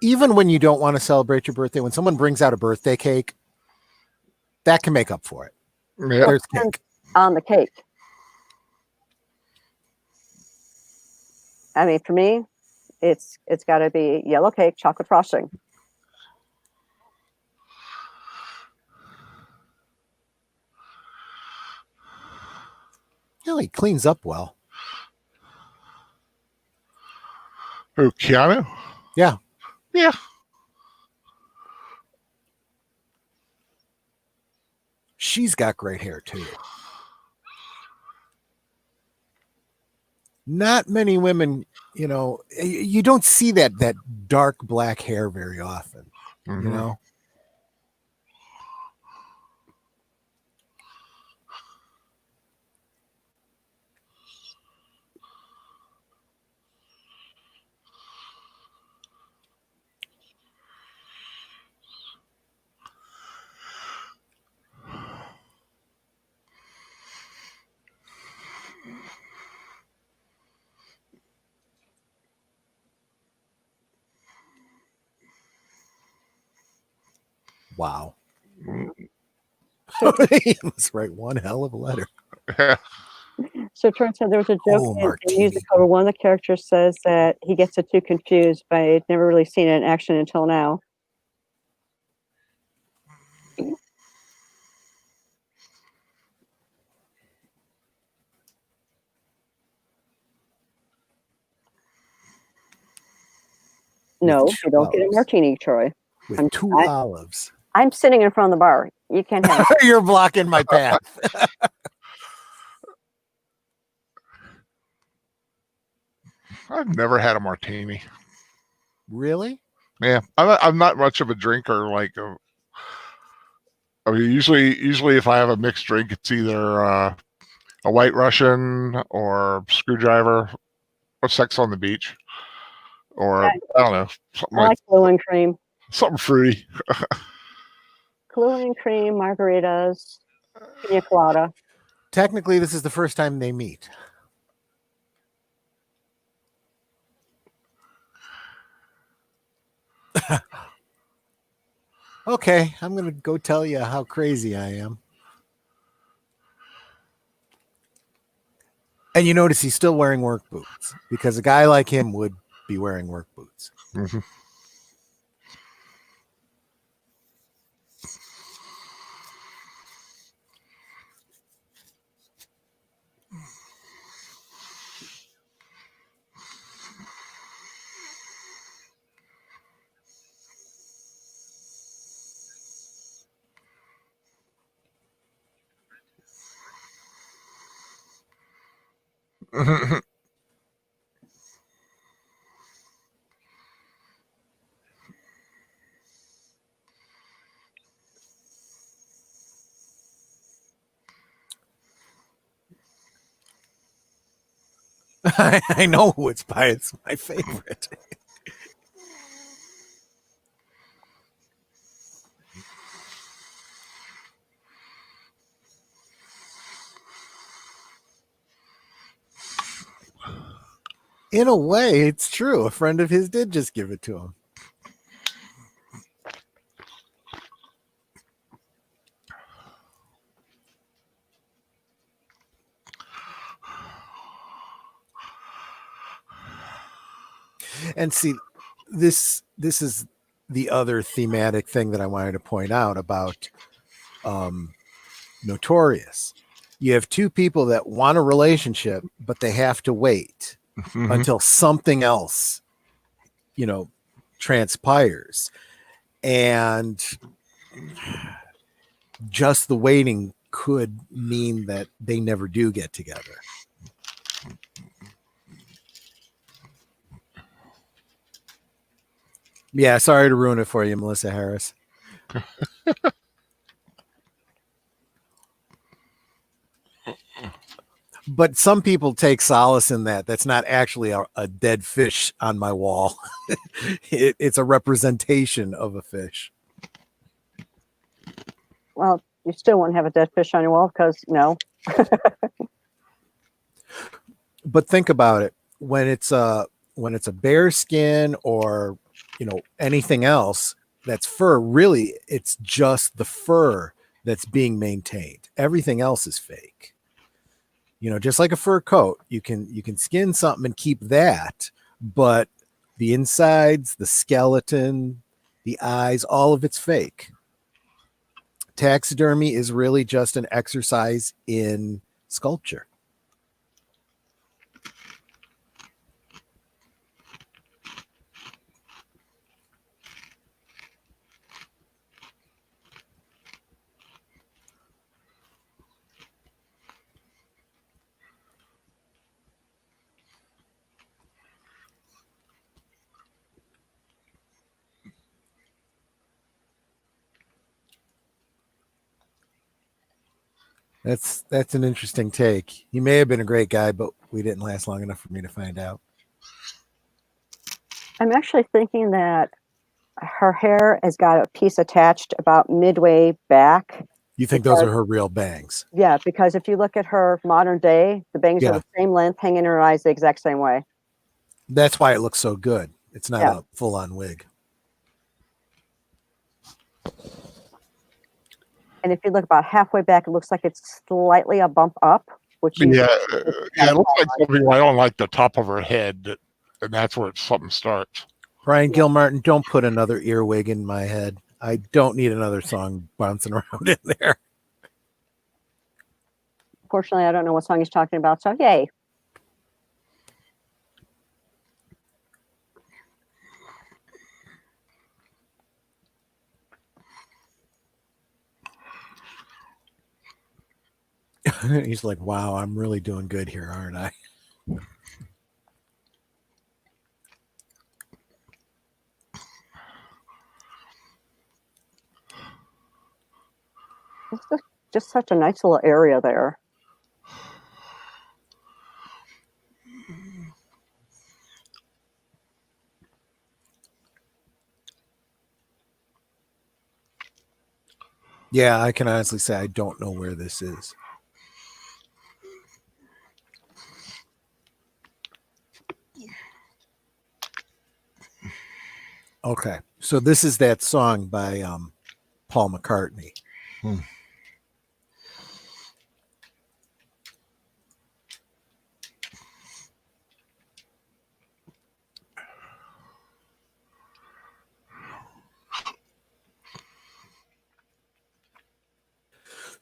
Even when you don't want to celebrate your birthday, when someone brings out a birthday cake, that can make up for it. Yeah. There's cake. On the cake. I mean, for me, it's got to be yellow cake, chocolate frosting. Yeah, he cleans up well. Who, Keanu? Yeah. Yeah. She's got great hair too. Not many women, you don't see that dark black hair very often, Mm-hmm. you know? Wow. Mm. He must write one hell of a letter. So it turns out there was a joke in Martini. musical where one of the characters says that he gets the two confused, but I'd never really seen it in action until now. No, you don't get a martini, Troy. With two olives. I'm sitting in front of the bar. You can't have it. You're blocking my path. I've never had a martini. Really? Yeah, I'm not much of a drinker. Like, I mean, usually if I have a mixed drink, it's either a White Russian or Screwdriver or Sex on the Beach, or I don't know, something I like Kahlua and cream. Something fruity. Kahlua and cream, margaritas, pina colada. Technically, this is the first time they meet. Okay, I'm going to go tell you how crazy I am. And you notice he's still wearing work boots because a guy like him would be wearing work boots. Mm-hmm. I know who it's by. It's my favorite. In a way, it's true. A friend of his did just give it to him. And see, this is the other thematic thing that I wanted to point out about Notorious. You have two people that want a relationship, but they have to wait until something else, transpires. And just the waiting could mean that they never do get together. Yeah, sorry to ruin it for you, Melissa Harris. But some people take solace in that. That's not actually a dead fish on my wall. It's a representation of a fish. Well, you still wouldn't have a dead fish on your wall because no. But think about it. When it's a bear skin or anything else that's fur, really it's just the fur that's being maintained. Everything else is fake. Just like a fur coat, you can skin something and keep that, but the insides, the skeleton, the eyes, all of it's fake. Taxidermy is really just an exercise in sculpture. That's an interesting take. He may have been a great guy, but we didn't last long enough for me to find out. I'm actually thinking that her hair has got a piece attached about midway back. You think those are her real bangs? Yeah, because if you look at her modern day, the bangs are the same length, hanging in her eyes the exact same way. That's why it looks so good. It's not a full-on wig. And if you look about halfway back, it looks like it's slightly a bump up, which Yeah, it looks like something right on like the top of her head, and that's where something starts. Brian Gilmartin, don't put another earwig in my head. I don't need another song bouncing around in there. Fortunately, I don't know what song he's talking about, so yay. He's like, wow, I'm really doing good here, aren't I? It's just such a nice little area there. Yeah, I can honestly say I don't know where this is. Okay, so this is that song by Paul McCartney.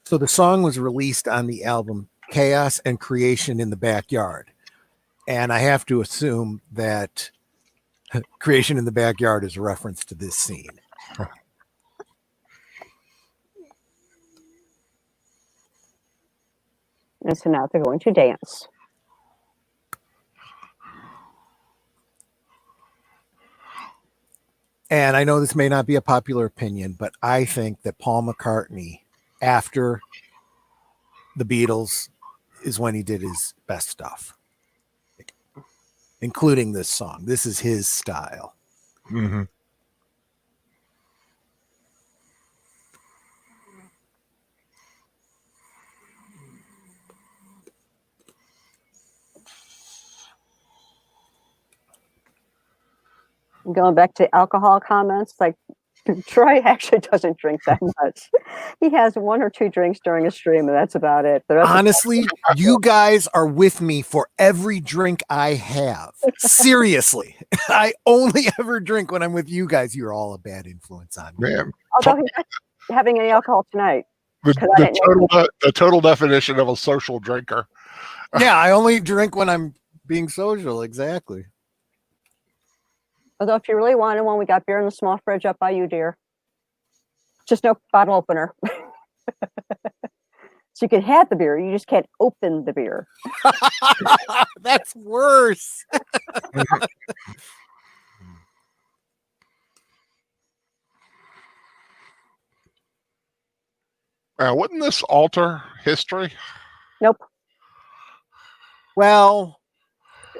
So the song was released on the album Chaos and Creation in the Backyard. And I have to assume that Creation in the Backyard is a reference to this scene. And so now they're going to dance. And I know this may not be a popular opinion, but I think that Paul McCartney, after the Beatles, is when he did his best stuff, including this song. This is his style. Mm-hmm. Going back to alcohol comments, like Troy actually doesn't drink that much. He has 1 or 2 drinks during a stream, and that's about it. Honestly, you guys are with me for every drink I have. Seriously, I only ever drink when I'm with you guys. You're all a bad influence on me. Man, although he's not having any alcohol tonight. the total definition of a social drinker. Yeah, I only drink when I'm being social. Exactly. Although if you really wanted one, we got beer in the small fridge up by you, dear. Just no bottle opener. So you can have the beer, you just can't open the beer. That's worse. Wouldn't this alter history? Nope. Well,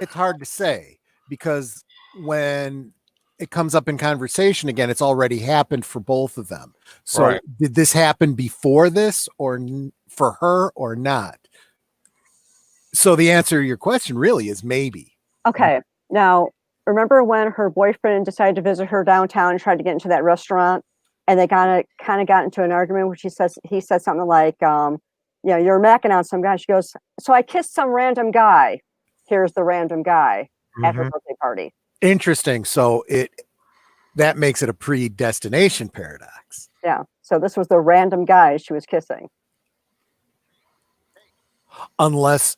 it's hard to say because when it comes up in conversation again, it's already happened for both of them. So Right. Did this happen before this or for her or not? So the answer to your question really is maybe. Okay. Now, remember when her boyfriend decided to visit her downtown and tried to get into that restaurant, and they kind of got into an argument where he said something like, you're macking on some guy. She goes, so I kissed some random guy. Here's the random guy at her birthday party. Interesting. So that makes it a predestination paradox. Yeah. So this was the random guy she was kissing. Unless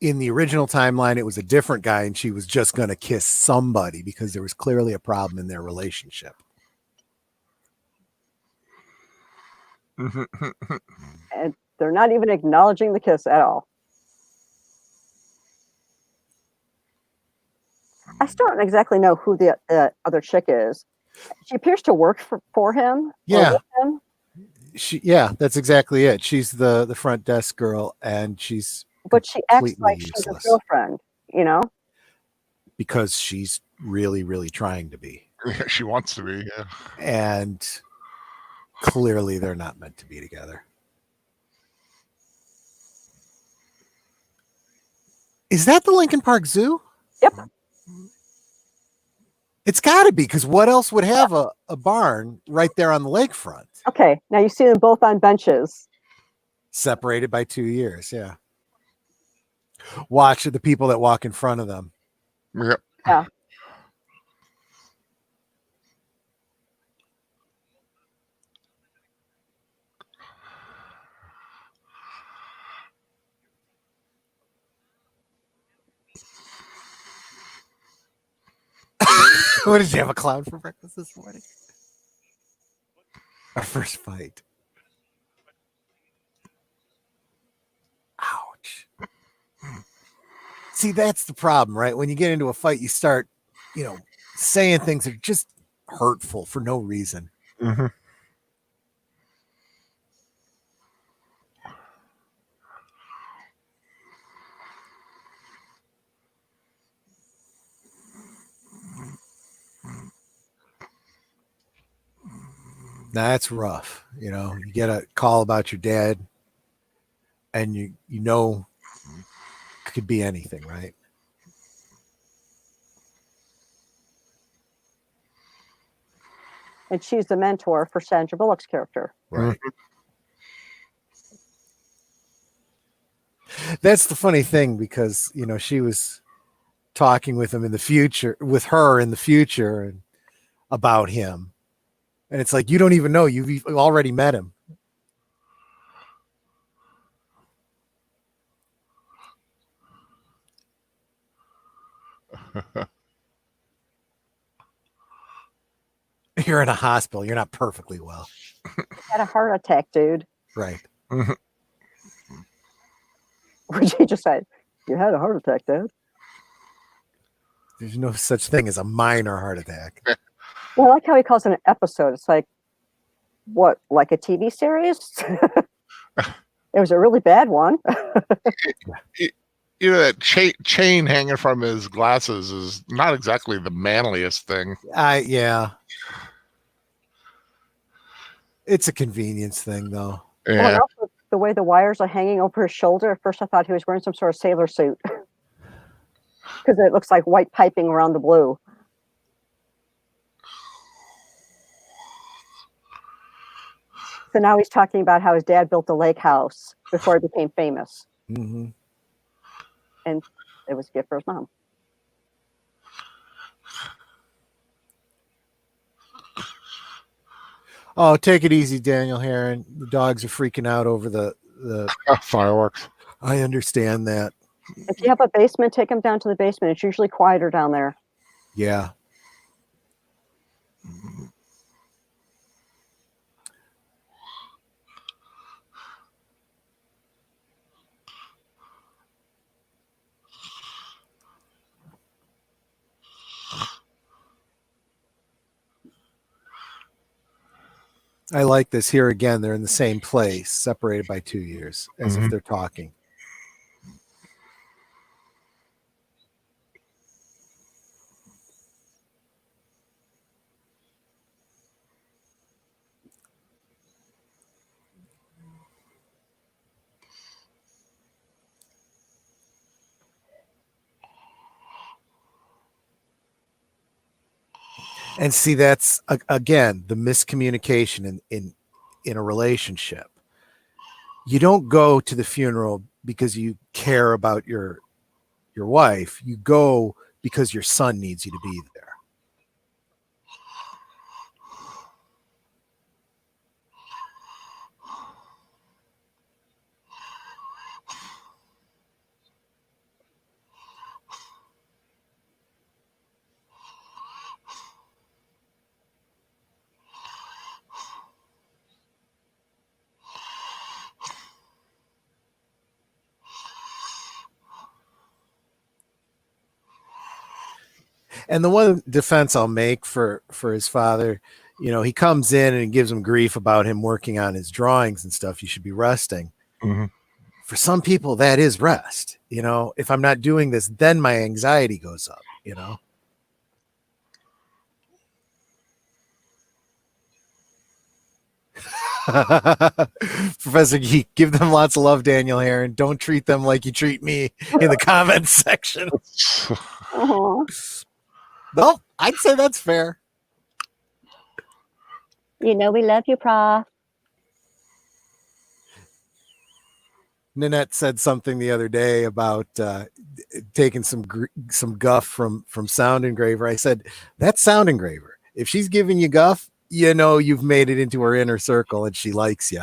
in the original timeline, it was a different guy and she was just going to kiss somebody because there was clearly a problem in their relationship. And they're not even acknowledging the kiss at all. I still don't exactly know who the other chick is. She appears to work for him. Yeah. Him. That's exactly it. She's the front desk girl, and she's but she acts like useless. She's a girlfriend, because she's really, really trying to be. She wants to be, yeah. And clearly, they're not meant to be together. Is that the Lincoln Park Zoo? Yep. It's got to be, because what else would have a barn right there on the lakefront? Okay, now you see them both on benches. Separated by 2 years, yeah. Watch the people that walk in front of them. Yep. Yeah. What, did you have a clown for breakfast this morning? Our first fight. Ouch. See, that's the problem, right? When you get into a fight, you start, saying things that are just hurtful for no reason. Mm-hmm. That's rough. You get a call about your dad, and you know it could be anything, right? And she's the mentor for Sandra Bullock's character. Right. That's the funny thing, because she was talking with her in the future, and about him, and it's like, you don't even know, you've already met him. You're in a hospital. You're not perfectly well. You had a heart attack, dude. Right. Which he just said, you had a heart attack, dude. There's no such thing as a minor heart attack. Well, I like how he calls it an episode. It's like, what, like a TV series? It was a really bad one. That chain hanging from his glasses is not exactly the manliest thing. Yeah. It's a convenience thing, though. Yeah. Well, and also the way the wires are hanging over his shoulder. At first, I thought he was wearing some sort of sailor suit because it looks like white piping around the blue. So now he's talking about how his dad built the lake house before he became famous. Mm-hmm. And it was a gift for his mom. Oh, take it easy, Daniel Herron. The dogs are freaking out over the fireworks. I understand that. If you have a basement, take them down to the basement. It's usually quieter down there. Yeah. I like this. Here again, they're in the same place, separated by 2 years, as if they're talking. And see, that's again the miscommunication in a relationship. You don't go to the funeral because you care about your wife. You go because your son needs you to be there. And the one defense I'll make for his father, he comes in and gives him grief about him working on his drawings and stuff. You should be resting. Mm-hmm. For some people, that is rest. If I'm not doing this, then my anxiety goes up, Professor Geek, give them lots of love, Daniel Herron. Don't treat them like you treat me in the comments section. Uh-huh. No, I'd say that's fair. You know we love you, Prof. Nanette said something the other day about taking some guff from Sound Engraver. I said, that's Sound Engraver. If she's giving you guff, you know you've made it into her inner circle and she likes you.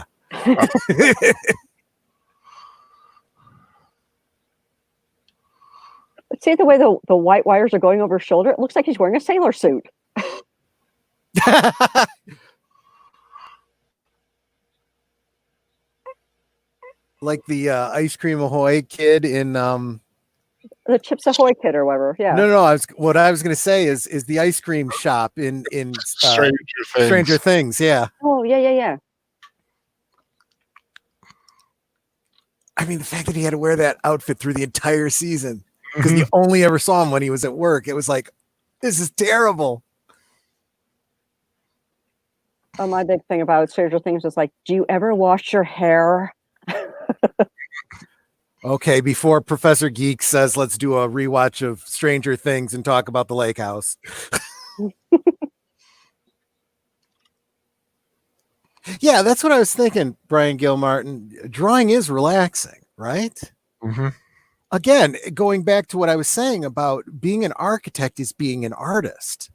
See the way the white wires are going over his shoulder? It looks like he's wearing a sailor suit. Like the Ice Cream Ahoy kid in The Chips Ahoy kid or whatever. Yeah. No. What I was going to say is the ice cream shop in Stranger Things. Yeah. Oh yeah. I mean, the fact that he had to wear that outfit through the entire season because you only ever saw him when he was at work. It was like, this is terrible. Oh, my big thing about Stranger Things is like, do you ever wash your hair? Okay, before Professor Geek says, let's do a rewatch of Stranger Things and talk about the lake house. Yeah, that's what I was thinking, Brian Gilmartin. Drawing is relaxing, right? Mm-hmm. Again, going back to what I was saying about being an architect is being an artist.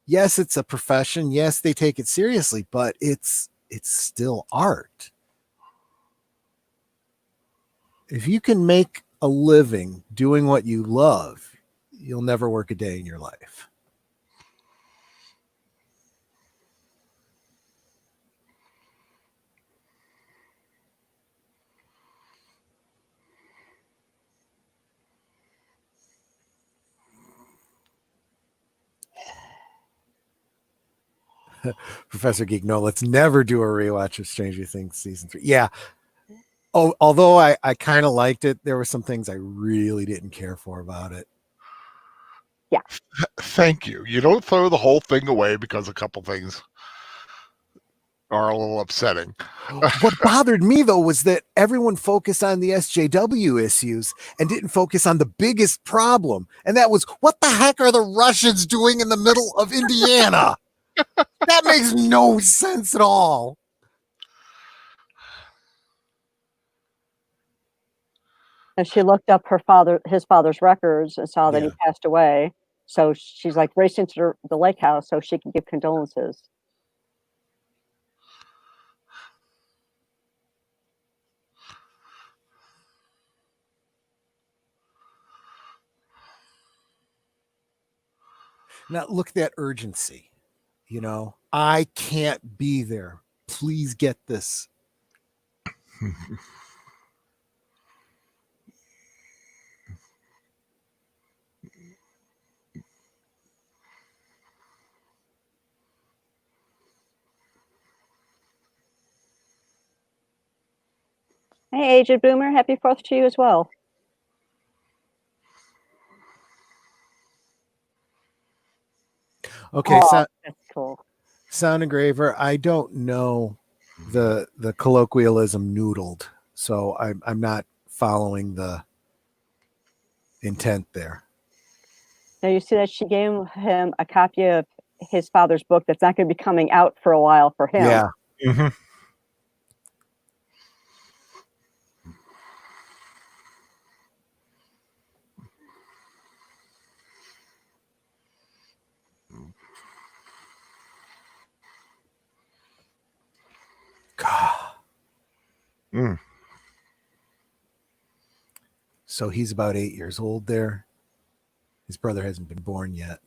Yes, it's a profession. Yes, they take it seriously, but it's still art. If you can make a living doing what you love, you'll never work a day in your life. Professor Geek, no, let's never do a rewatch of Stranger Things season 3. Yeah. Oh, although I kind of liked it, there were some things I really didn't care for about it. Yeah. Thank you. You don't throw the whole thing away because a couple things are a little upsetting. What bothered me, though, was that everyone focused on the SJW issues and didn't focus on the biggest problem. And that was, what the heck are the Russians doing in the middle of Indiana? That makes no sense at all. And she looked up his father's records and saw that he passed away. So she's like racing to the lake house so she can give condolences. Now, look at that urgency. You know, I can't be there. Please get this. Hey, Aged Boomer, happy 4th to you as well. Okay, that's cool. Sound Engraver, I don't know the colloquialism noodled, so I'm not following the intent there. Now you see that she gave him a copy of his father's book that's not going to be coming out for a while for him. Yeah. Mm-hmm. Mm. So he's about 8 years old there. His brother hasn't been born yet.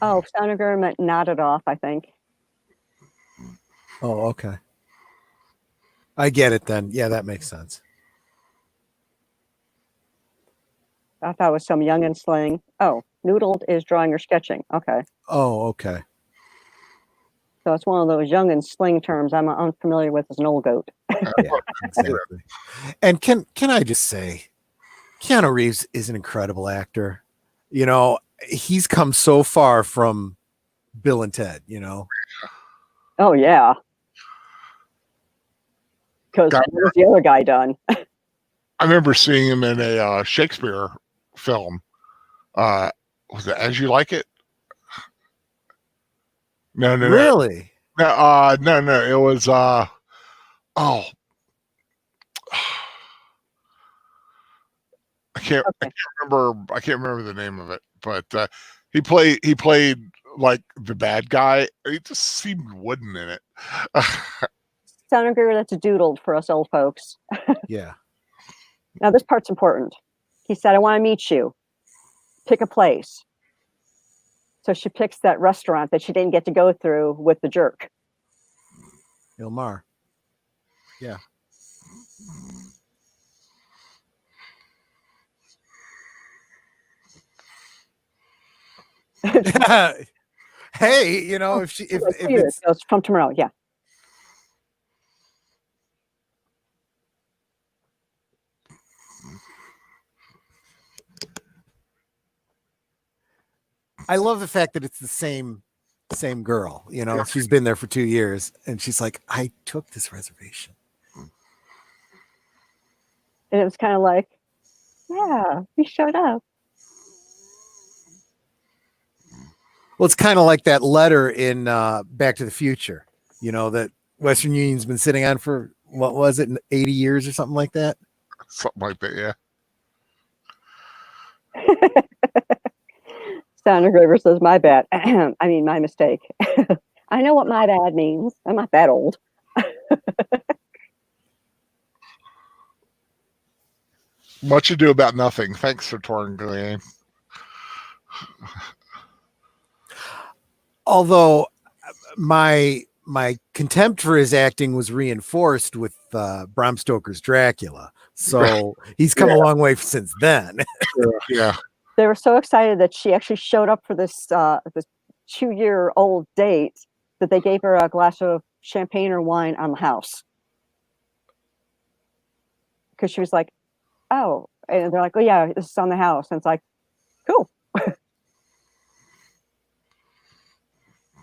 Oh, Sound Environment nodded off, I think. Oh, okay. I get it then. Yeah, that makes sense. I thought it was some young and sling. Oh, noodled is drawing or sketching. Okay. Oh, okay. So it's one of those young and sling terms I'm unfamiliar with as an old goat. Yeah, exactly. And can I just say, Keanu Reeves is an incredible actor. You know, he's come so far from Bill and Ted, you know. Oh yeah. Because what was the other guy done? I remember seeing him in a Shakespeare film. Was it As You Like It? No, no, no, Really? no, no, no. It was oh, Okay. I can't remember the name of it, but he played like the bad guy. He just seemed wooden in it. Sound agreeer, that's doodled for us old folks. Yeah. Now this part's important. He said, I want to meet you. Pick a place. So she picks that restaurant that she didn't get to go through with the jerk. Ilmar. Yeah. Hey, you know, if it's It's from tomorrow, yeah. I love the fact that it's the same girl, you know, she's been there for 2 years and she's like, I took this reservation. And it was kind of like, yeah, we showed up. Well, it's kind of like that letter in Back to the Future, you know, that Western Union's been sitting on for, what was it, 80 years or something like that? Something like that, yeah. Sound engraver says, my bad. I mean, my mistake. I know what my bad means. I'm not that old. Much ado about nothing. Thanks for touring the game. Although my contempt for his acting was reinforced with Bram Stoker's Dracula. So he's come a long way since then. Yeah. They were so excited that she actually showed up for this 2-year-old date that they gave her a glass of champagne or wine on the house. Because she was like, oh, and they're like, oh yeah, this is on the house. And it's like, cool.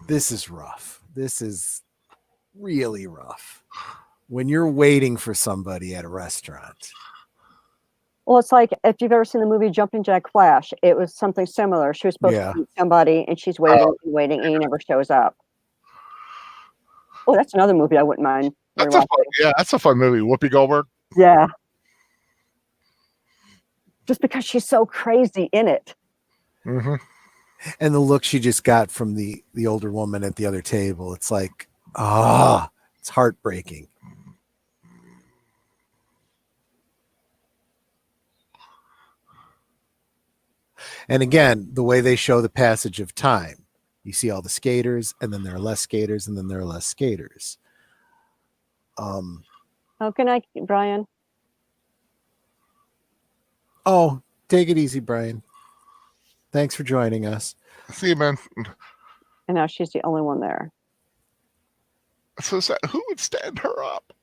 This is rough. This is really rough. When you're waiting for somebody at a restaurant. Well, it's like if you've ever seen the movie Jumping Jack Flash, it was something similar. She was supposed to meet somebody and she's waiting and waiting and he never shows up. Oh, that's another movie I wouldn't mind. That's a fun movie. Whoopi Goldberg. Yeah. Just because she's so crazy in it. Mm-hmm. And the look she just got from the older woman at the other table, it's like, it's heartbreaking. And again, the way they show the passage of time, you see all the skaters, and then there are less skaters, and then there are less skaters. Oh, good night, Brian. Oh, take it easy, Brian. Thanks for joining us. See you, man. And now she's the only one there. So sad. Who would stand her up?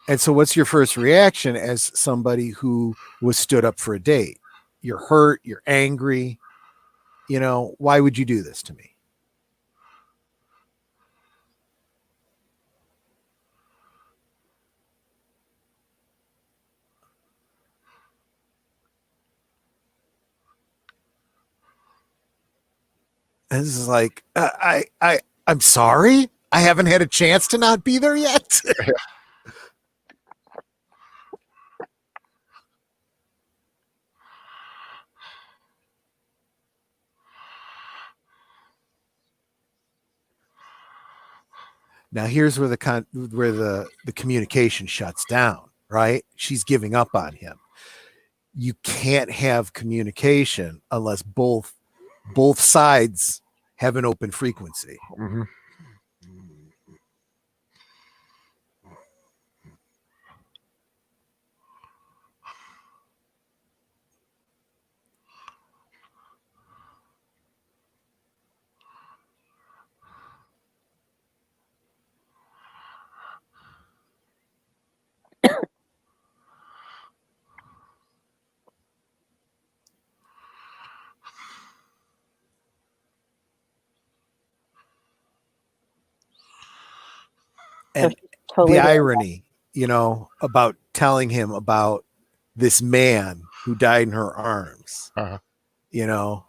And so what's your first reaction as somebody who was stood up for a date? You're hurt, you're angry. You know, why would you do this to me? And this is like, I'm sorry. I haven't had a chance to not be there yet. Now here's where the communication shuts down, right? She's giving up on him. You can't have communication unless both sides have an open frequency. Mm-hmm. And totally the irony, you know, about telling him about this man who died in her arms, you know.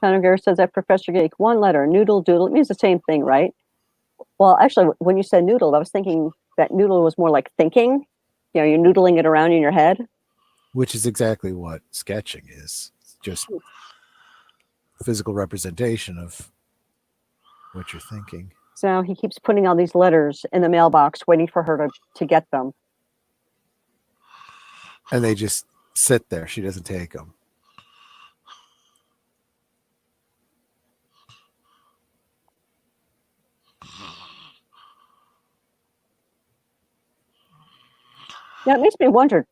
Senator says that Professor Geek, one letter, noodle doodle, it means the same thing, right? Well, actually, when you said noodle, I was thinking that noodle was more like thinking. You know, you're noodling it around in your head. Which is exactly what sketching is. It's just physical representation of what you're thinking. So now he keeps putting all these letters in the mailbox, waiting for her to get them. And they just sit there. She doesn't take them. Yeah, it makes me wonder,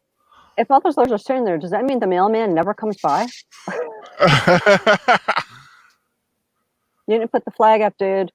if all those letters are sitting there, does that mean the mailman never comes by? You didn't put the flag up, dude.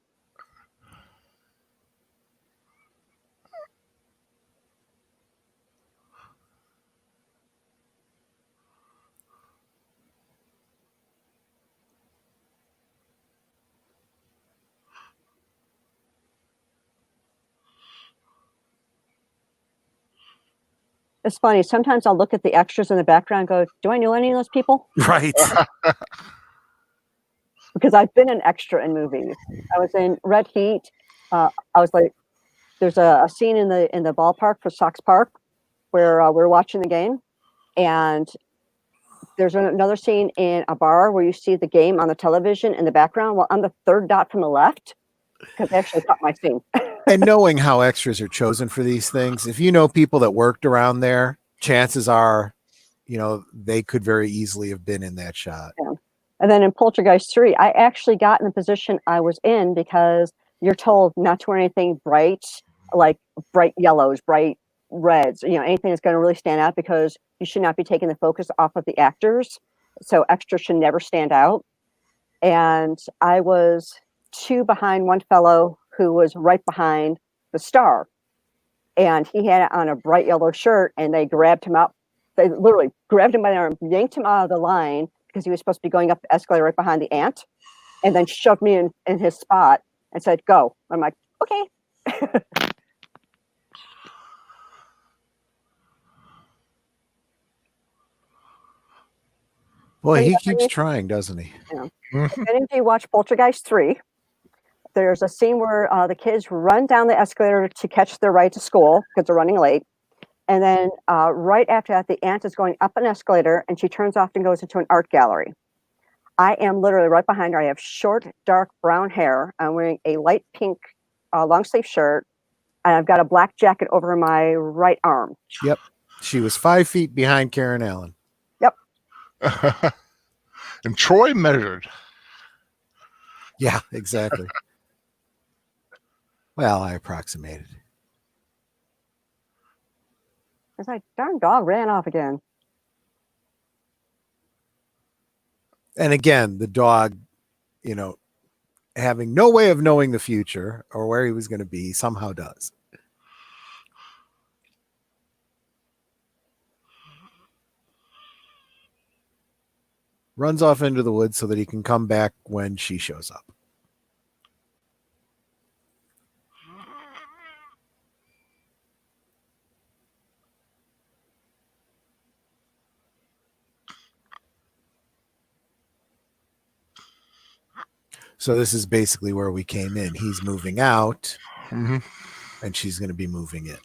It's funny. Sometimes I'll look at the extras in the background and go, do I know any of those people? Right. Because I've been an extra in movies. I was in Red Heat. I was like, there's a scene in the ballpark for Sox Park where we're watching the game. And there's another scene in a bar where you see the game on the television in the background. Well, I'm the third dot from the left because they actually cut my scene. And knowing how extras are chosen for these things, if you know people that worked around there, chances are, you know, they could very easily have been in that shot. Yeah. And then in Poltergeist 3, I actually got in the position I was in because you're told not to wear anything bright, like bright yellows, bright reds, you know, anything that's going to really stand out, because you should not be taking the focus off of the actors. So extras should never stand out. And I was 2 behind one fellow who was right behind the star. And he had on a bright yellow shirt, and they grabbed him up. They literally grabbed him by the arm, yanked him out of the line because he was supposed to be going up the escalator right behind the ant, and then shoved me in his spot and said, go. I'm like, okay. Boy, he keeps trying, doesn't he? Yeah. If any of you watch Poltergeist 3, there's a scene where the kids run down the escalator to catch their ride to school because they're running late. And then right after that, the aunt is going up an escalator, and she turns off and goes into an art gallery. I am literally right behind her. I have short, dark brown hair. I'm wearing a light pink long sleeve shirt, and I've got a black jacket over my right arm. Yep. She was 5 feet behind Karen Allen. Yep. And Troy measured. Yeah, exactly. Well, I approximated. It's like, darn dog ran off again. And again, the dog, you know, having no way of knowing the future or where he was going to be, somehow does. Runs off into the woods so that he can come back when she shows up. So this is basically where we came in. He's moving out, and she's going to be moving in.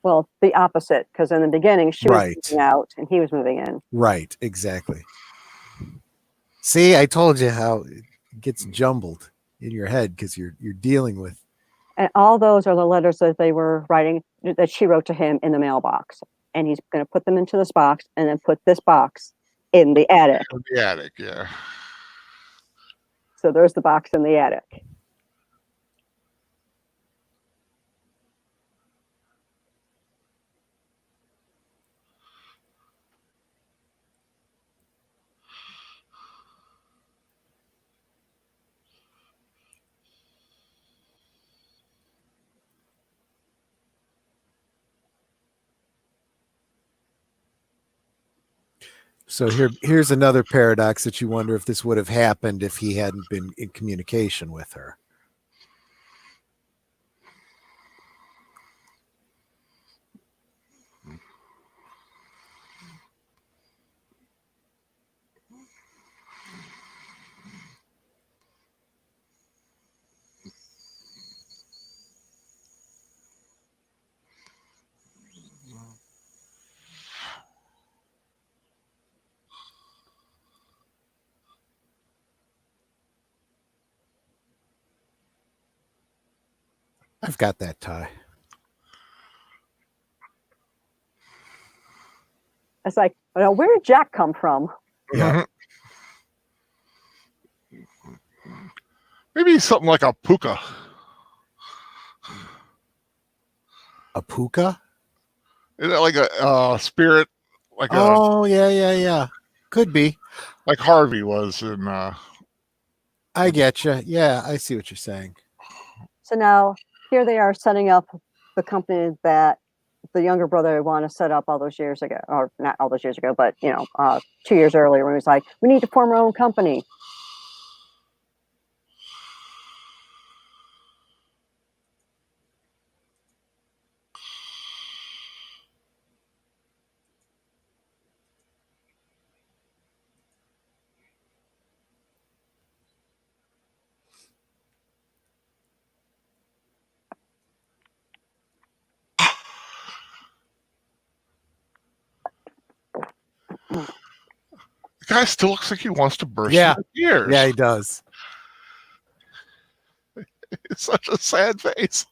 Well, the opposite, because in the beginning, she was Right. moving out and he was moving in. Right, exactly. See, I told you how it gets jumbled in your head because you're dealing with. And all those are the letters that they were writing, that she wrote to him in the mailbox. And he's going to put them into this box and then put this box in the attic. In the attic, yeah. So there's the box in the attic. So here's another paradox that you wonder if this would have happened if he hadn't been in communication with her. I've got that tie. It's like, well, where did Jack come from? Yeah. Maybe something like a puka. A puka? Isn't it like a spirit? Like yeah. Could be. like Harvey was in. I get you. Yeah, I see what you're saying. So now here they are setting up the company that the younger brother wanted to set up all those years ago, or not all those years ago, but 2 years earlier when he was like, we need to form our own company. The guy still looks like he wants to burst Yeah. into tears. Yeah, he does. It's such a sad face.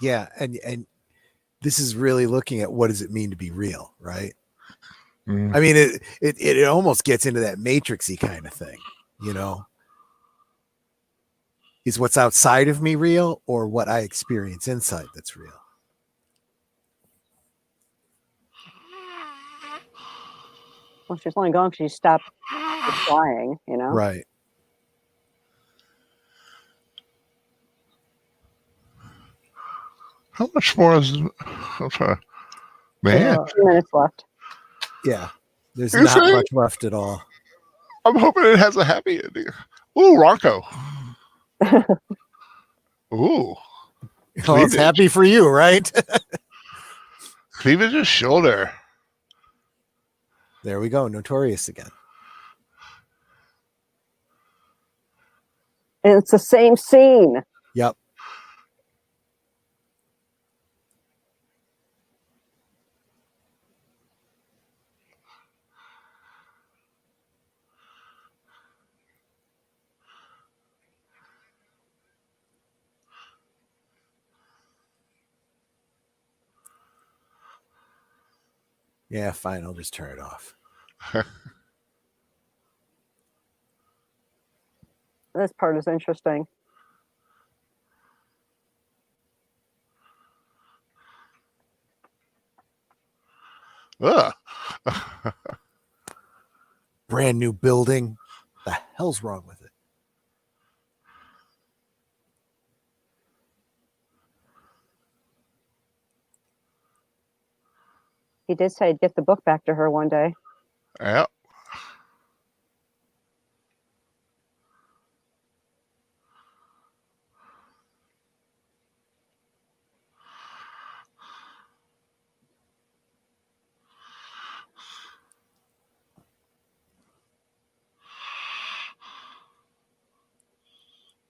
Yeah, and this is really looking at what does it mean to be real, right? Mm. I mean, it almost gets into that matrixy kind of thing, you know. Is what's outside of me real, or what I experience inside that's real? Well, she's only gone because she stopped crying, Right. How much more is? Man, 2 minutes left. Yeah. There's You not see? much left at all. I'm hoping it has a happy ending. Ooh, Ronco. Ooh, Well, it's Cleavage. happy for you, right? Cleavage's shoulder. There we go. Notorious again. And it's the same scene. Yep. Yeah, fine. I'll just turn it off. This part is interesting. Ugh. Brand new building. The hell's wrong with it? He did say he'd get the book back to her one day. Yeah.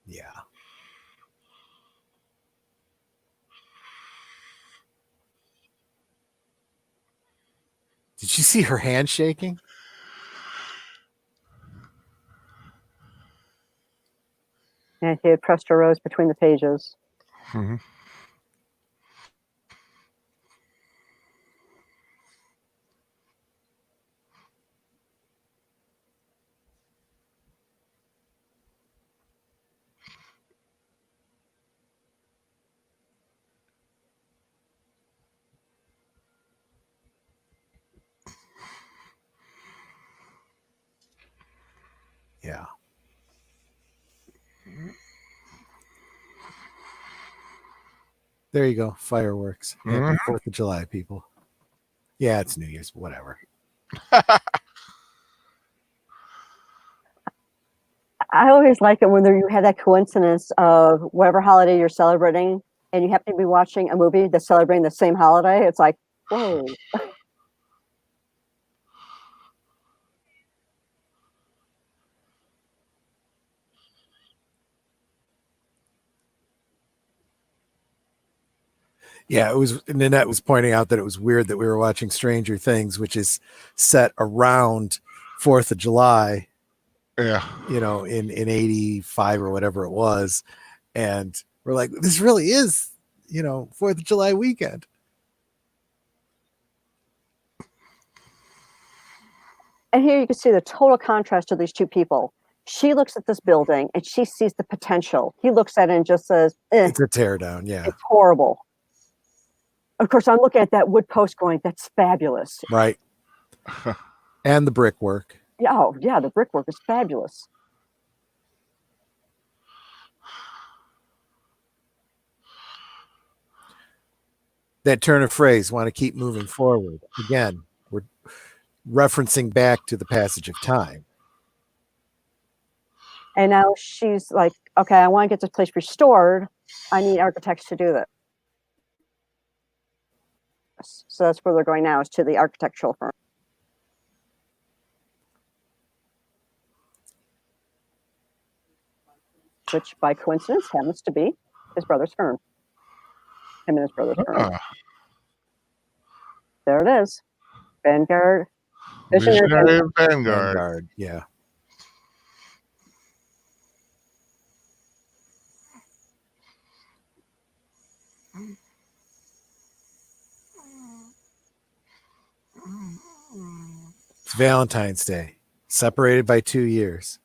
Yeah. Did you see her hand shaking? And he had pressed her rose between the pages. Mm-hmm. Yeah. There you go. Fireworks. Happy 4th of July, people. Yeah, it's New Year's. Whatever. I always like it when you have that coincidence of whatever holiday you're celebrating, and you happen to be watching a movie that's celebrating the same holiday, it's like, whoa. Yeah, it was. Nanette was pointing out that it was weird that we were watching Stranger Things, which is set around 4th of July. Yeah. In 85 or whatever it was. And we're like, this really is, 4th of July weekend. And here you can see the total contrast of these two people. She looks at this building and she sees the potential. He looks at it and just says, It's a teardown. Yeah. It's horrible. Of course, I'm looking at that wood post going, that's fabulous. Right. And the brickwork. Yeah, oh, yeah, the brickwork is fabulous. That turn of phrase, want to keep moving forward. Again, we're referencing back to the passage of time. And now she's like, okay, I want to get this place restored. I need architects to do this. So that's where they're going now, is to the architectural firm. Which, by coincidence, happens to be his brother's firm. Him and his brother's firm. There it is. Vanguard. Visionary Vanguard. Yeah. It's Valentine's Day, separated by 2 years.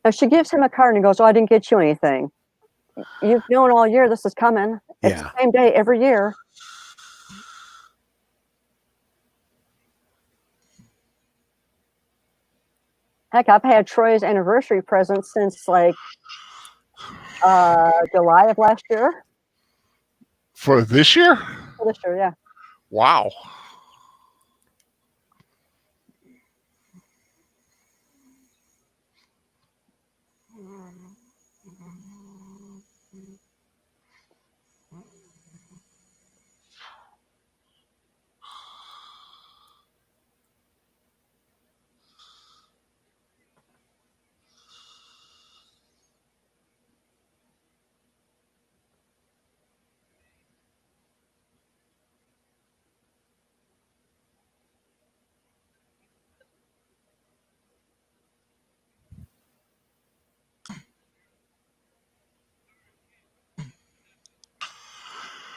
Now she gives him a card and goes, oh, I didn't get you anything. You've known all year this is coming. It's the same day every year. Heck, I've had Troy's anniversary present since like July of last year. For this year? For this year, yeah. Wow.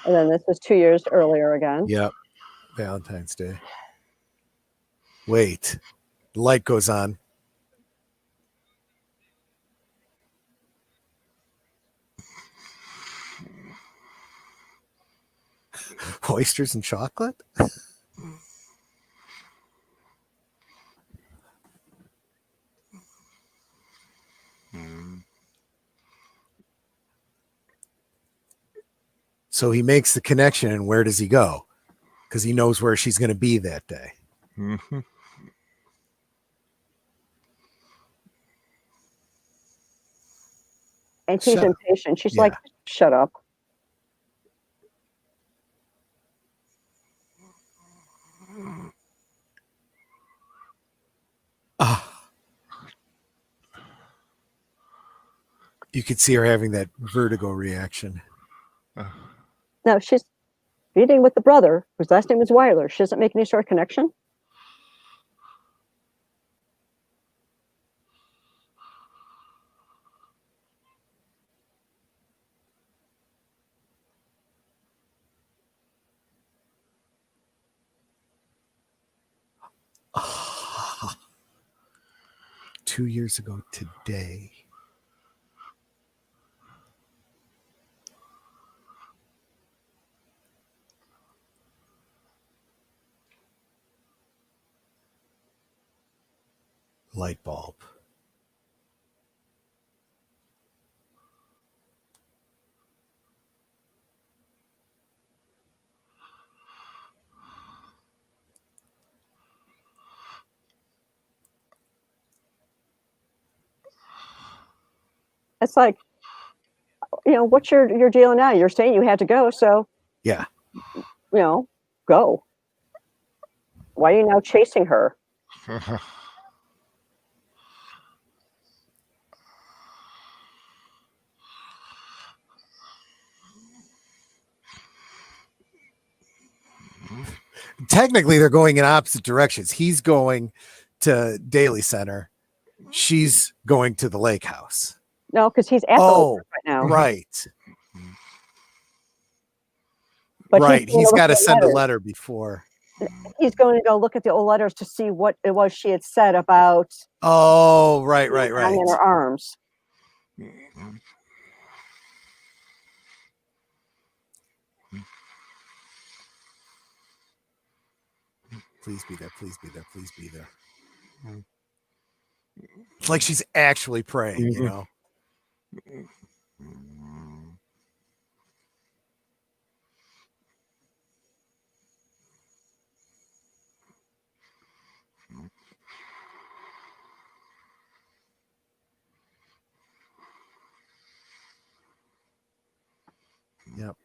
And then this was 2 years earlier again. Yep. Valentine's Day. Wait. The light goes on. Oysters and chocolate? So he makes the connection, and where does he go? Because he knows where she's going to be that day. Mm-hmm. And he's impatient. She's like, shut up. You could see her having that vertigo reaction. No, she's meeting with the brother, whose last name is Weiler. She doesn't make any sort of connection. Oh, 2 years ago today. Light bulb. It's like, what's your deal now? You're saying you had to go, so Yeah. Go. Why are you now chasing her? Technically, they're going in opposite directions. He's going to Daily Center. She's going to the lake house. No, because he's at the lake right now. Right. But right. He's got to send a letters. letter before. He's going to go look at the old letters to see what it was she had said about. Oh, right. In her arms. Please be there. Please be there. Please be there. It's like she's actually praying, Yep.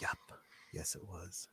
Yep. Yes, it was.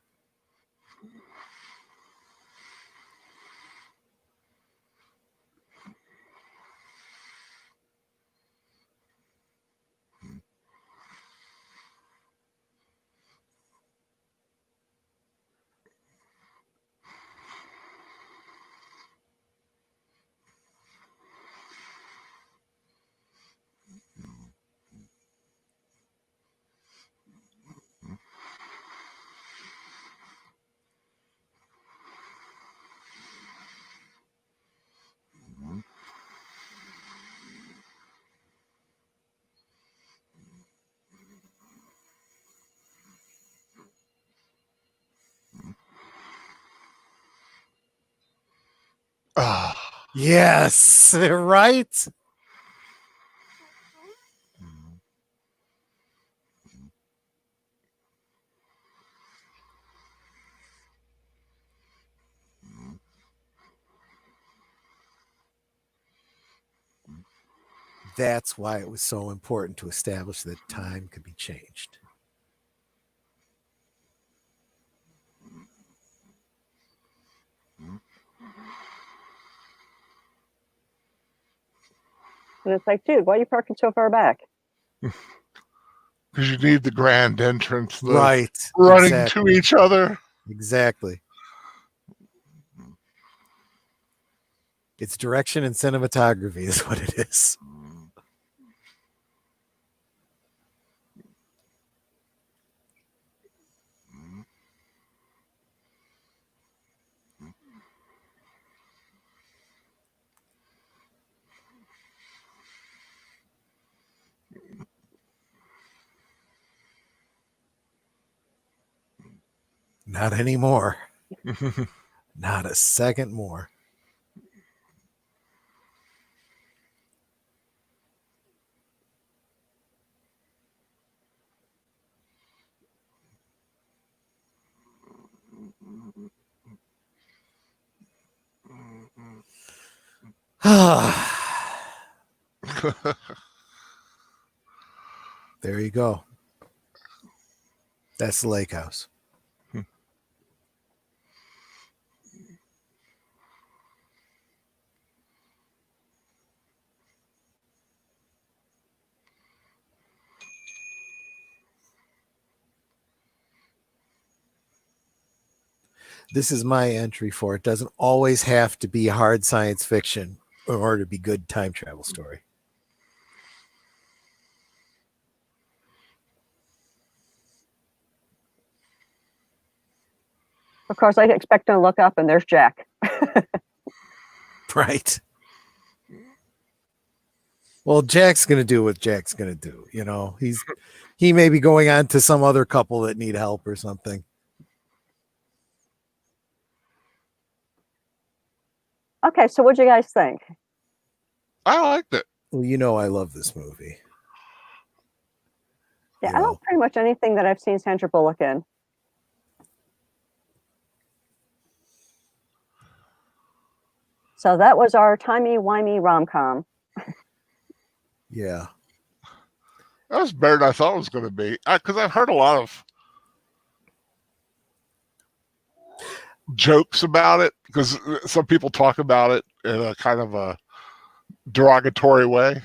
Yes, right. That's why it was so important to establish that time could be changed. And it's like, dude, why are you parking so far back? Because you need the grand entrance, right? Running to each other. Exactly. It's direction and cinematography is what it is. Not anymore. Not a second more. There you go. That's the lake house. This is my entry for it. Doesn't always have to be hard science fiction in order to be good time travel story. Of course, I expect to look up and there's Jack. Right. Well, Jack's going to do what Jack's going to do. He may be going on to some other couple that need help or something. Okay, so what'd you guys think? I liked it. Well, you know, I love this movie. Yeah, You I know. love pretty much anything that I've seen Sandra Bullock in. So that was our Timey Whimey Rom Com. Yeah. That was better than I thought it was going to be. Because I've heard a lot of jokes about it. Because some people talk about it in a kind of a derogatory way.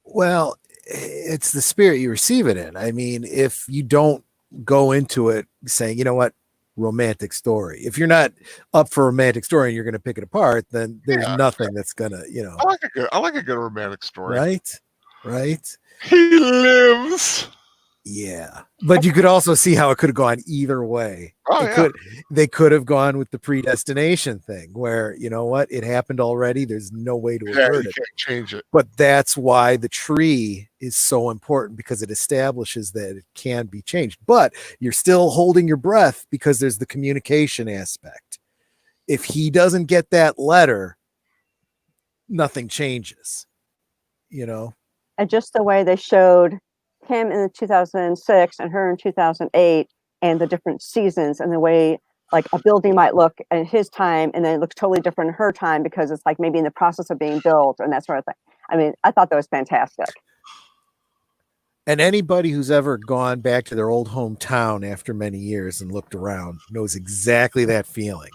Well, it's the spirit you receive it in. I mean, if you don't go into it saying, you know what, romantic story. If you're not up for a romantic story and you're going to pick it apart, then there's nothing that's going to, you know. I like a good romantic story. Right. He lives. Yeah. But you could also see how it could have gone either way. Oh, They could have gone with the predestination thing where, you know what, it happened already. There's no way to avert you it. can't change it. But that's why the tree is so important, because it establishes that it can be changed. But you're still holding your breath because there's the communication aspect. If he doesn't get that letter, nothing changes, you know? And just the way they showed him in 2006 and her in 2008 and the different seasons and the way like a building might look in his time and then it looks totally different in her time because it's like maybe in the process of being built and that sort of thing. I mean, I thought that was fantastic. And anybody who's ever gone back to their old hometown after many years and looked around knows exactly that feeling.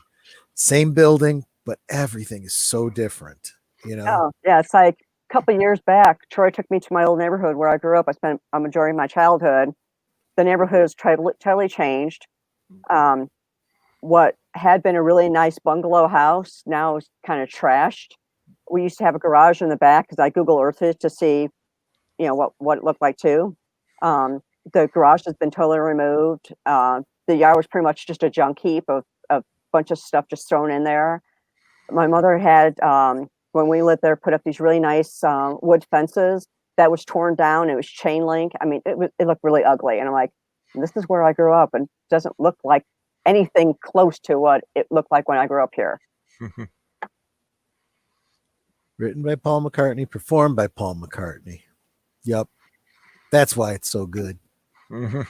Same building, but everything is so different, you know? Oh, yeah. It's like a couple of years back, Troy took me to my old neighborhood where I grew up. I spent a majority of my childhood. The neighborhood has totally changed. What had been a really nice bungalow house now is kind of trashed. We used to have a garage in the back because I Google Earthed it to see, you know, what it looked like too. The garage has been totally removed. The yard was pretty much just a junk heap of a bunch of stuff just thrown in there. My mother had, when we lived there, put up these really nice wood fences that was torn down. It was chain link. I mean, it looked really ugly. And I'm like, this is where I grew up and doesn't look like anything close to what it looked like when I grew up here. Written by Paul McCartney, performed by Paul McCartney. Yep. That's why it's so good. Mm-hmm.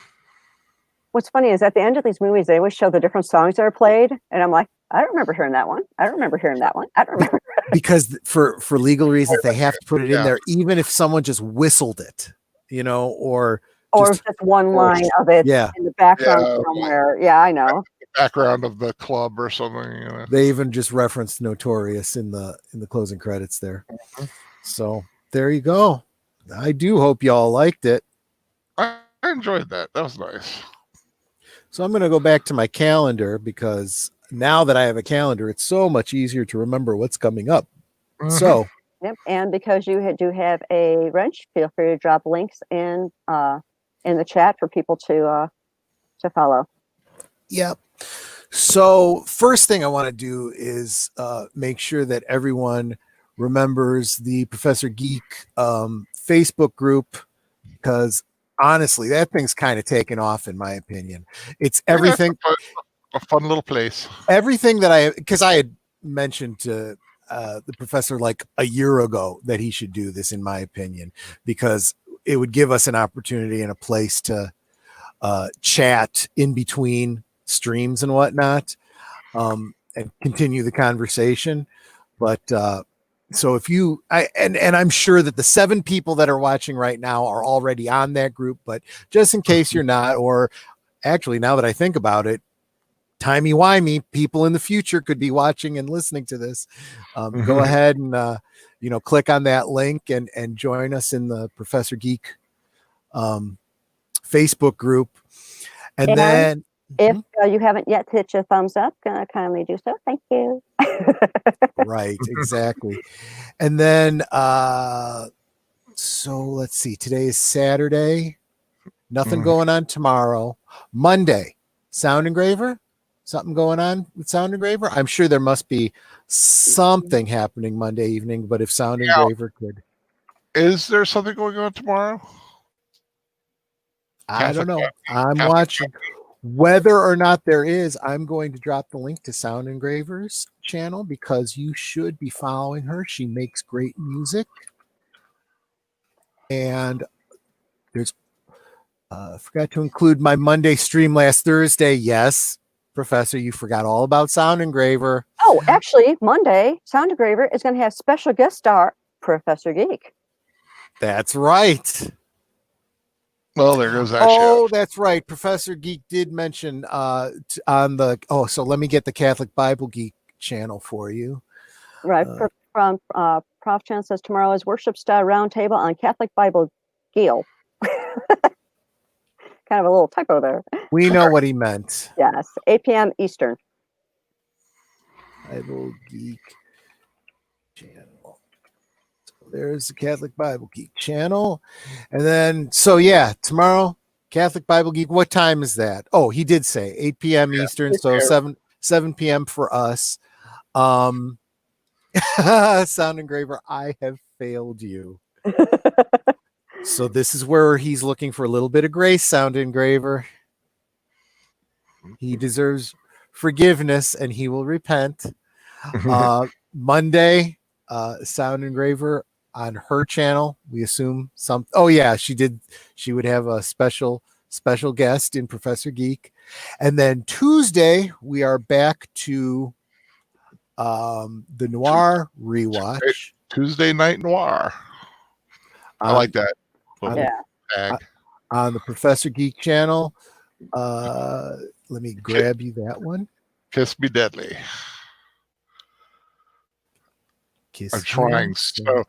What's funny is at the end of these movies, they always show the different songs that are played. And I'm like, I don't remember hearing that one. I don't remember hearing that one. I don't remember. Because for legal reasons, they have to put it in there, even if someone just whistled it, you know, or just one line of it in the background somewhere. Yeah, I know. Background of the club or something. You know. They even just referenced Notorious in the closing credits there. Mm-hmm. So there you go. I do hope y'all liked it. I enjoyed that. That was nice. So I'm going to go back to my calendar because now that I have a calendar, it's so much easier to remember what's coming up. Mm-hmm. So, yep. And because you do have a wrench, feel free to drop links in the chat for people to follow. Yep. So first thing I want to do is make sure that everyone remembers the Professor Geek Facebook group, because honestly, that thing's kind of taken off, in my opinion. It's everything. A fun little place. Everything that because I had mentioned to the professor like a year ago that he should do this, in my opinion, because it would give us an opportunity and a place to chat in between streams and whatnot, and continue the conversation. But so if you, and I'm sure that the 7 people that are watching right now are already on that group, but just in case you're not, or actually now that I think about it, Timey Whimey people in the future could be watching and listening to this. Go ahead and, click on that link and join us in the Professor Geek Facebook group. And then if you haven't yet hit your thumbs up, kindly do so. Thank you. Right, exactly. And then, so let's see, today is Saturday. Nothing going on tomorrow. Monday, Sound Engraver. Something going on with Sound Engraver? I'm sure there must be something happening Monday evening, but if Sound Engraver could. Is there something going on tomorrow? I don't know. I'm watching. Whether or not there is, I'm going to drop the link to Sound Engraver's channel because you should be following her. She makes great music. And there's forgot to include my Monday stream last Thursday. Yes, Professor, you forgot all about Sound Engraver. Oh, actually, Monday, Sound Engraver is going to have special guest star Professor Geek. That's right. Well, there goes that Oh, show. that's right. Professor Geek did mention on the. Oh, so let me get the Catholic Bible Geek channel for you. Right. From Prof. Chan says tomorrow is worship style roundtable on Catholic Bible Geel. Kind of a little typo there. We know what he meant. Yes, 8 p.m. Eastern. Bible Geek channel. So there's the Catholic Bible Geek channel. And then, so yeah, tomorrow, Catholic Bible Geek. What time is that? Oh, he did say 8 p.m. Eastern. So 7 p.m. for us. Sound Engraver, I have failed you. So this is where he's looking for a little bit of grace, Sound Engraver. He deserves forgiveness and he will repent. Monday, Sound Engraver on her channel. We assume some. Oh yeah, she did. She would have a special guest in Professor Geek. And then Tuesday, we are back to the Noir rewatch. Tuesday Night Noir. I like that. On the Professor Geek channel. Let me grab you that one. Kiss Me Deadly. I'm trying so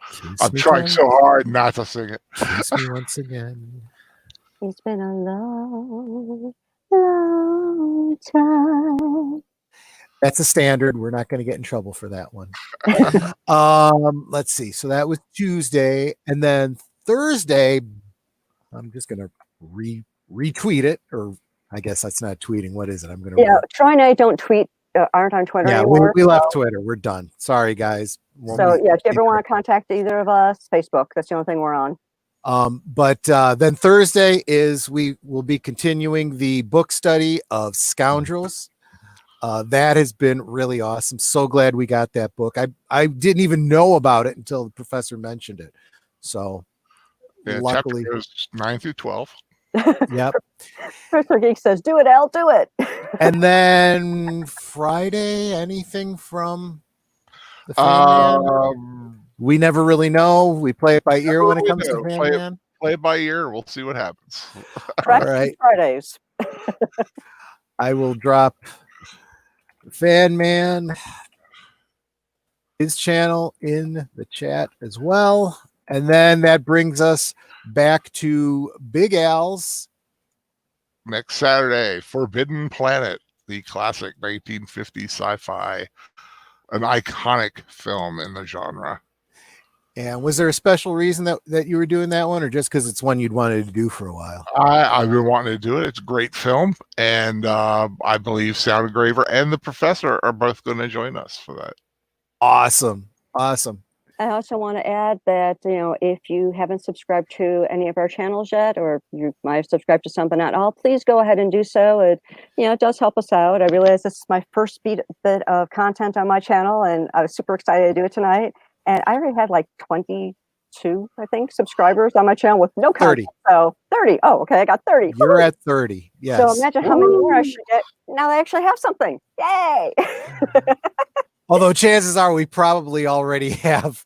hard not to sing it. Kiss me once again. It's been a long, long time. That's a standard. We're not going to get in trouble for that one. Let's see. So that was Tuesday, and then Thursday, I'm just going to retweet it, or I guess that's not tweeting. What is it? I'm going to. Yeah, Troy and I don't tweet. Aren't on Twitter anymore. We left Twitter. We're done. Sorry, guys. So yeah, if you ever want to contact either of us, Facebook. That's the only thing we're on. But then Thursday is we will be continuing the book study of Scoundrels. That has been really awesome. So glad we got that book. I didn't even know about it until the professor mentioned it. So yeah, luckily, chapters 9 through 12. Yep. Professor Geek says, "Do it, Al. Do it." And then Friday, anything from the Fan Man? We never really know. We play it by ear when it comes to Fan Man. Play it by ear. We'll see what happens. All right. Fridays. I will drop Fan Man, his channel, in the chat as well. And then that brings us back to Big Al's next Saturday, Forbidden Planet, the classic 1950s sci-fi, an iconic film in the genre. And was there a special reason that you were doing that one, or just because it's one you'd wanted to do for a while? I've been wanting to do it. It's a great film, and I believe Sound Engraver and the Professor are both going to join us for that. Awesome. I also want to add that, if you haven't subscribed to any of our channels yet, or you might have subscribed to some but not all, please go ahead and do so. It does help us out. I realize this is my first bit of content on my channel, and I was super excited to do it tonight. And I already had like 22, I think, subscribers on my channel with no content. 30. So 30. Oh, okay. I got 30. You're at 30. Yes. So imagine how many more I should get. Now I actually have something. Yay. Although chances are we probably already have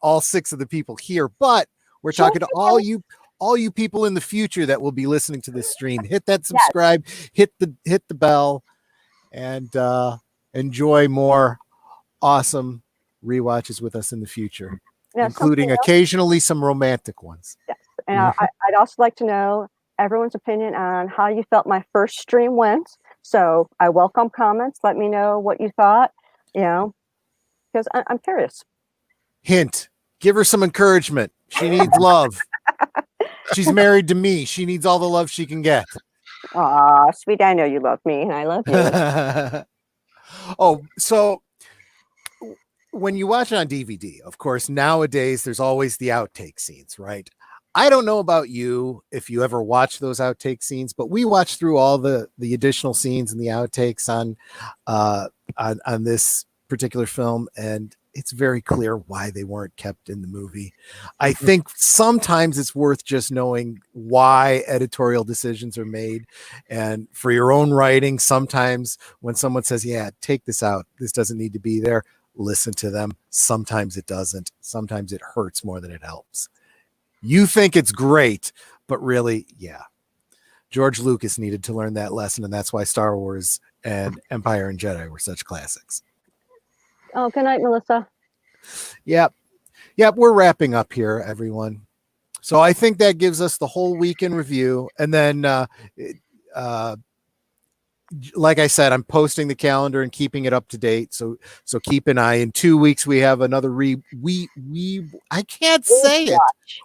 all 6 of the people here, but we're talking to all you people in the future that will be listening to this stream. Hit that subscribe, hit the bell, and enjoy more awesome rewatches with us in the future, including occasionally some romantic ones. Yes, and I'd also like to know everyone's opinion on how you felt my first stream went. So I welcome comments. Let me know what you thought. Because I'm curious. Hint, give her some encouragement. She needs love. She's married to me. She needs all the love she can get. Aw, sweet, I know you love me and I love you. Oh, so when you watch it on DVD, of course, nowadays there's always the outtake scenes, right? I don't know about you if you ever watch those outtake scenes, but we watched through all the additional scenes and the outtakes on this particular film, and it's very clear why they weren't kept in the movie. I think sometimes it's worth just knowing why editorial decisions are made. And for your own writing, sometimes when someone says, yeah, take this out, this doesn't need to be there, listen to them. Sometimes it doesn't. Sometimes it hurts more than it helps. You think it's great, but really, yeah. George Lucas needed to learn that lesson, and that's why Star Wars and Empire and Jedi were such classics. Oh, good night, Melissa. Yep. We're wrapping up here, everyone. So I think that gives us the whole week in review. And then, like I said, I'm posting the calendar and keeping it up to date. So keep an eye. In 2 weeks, we have another I can't say it.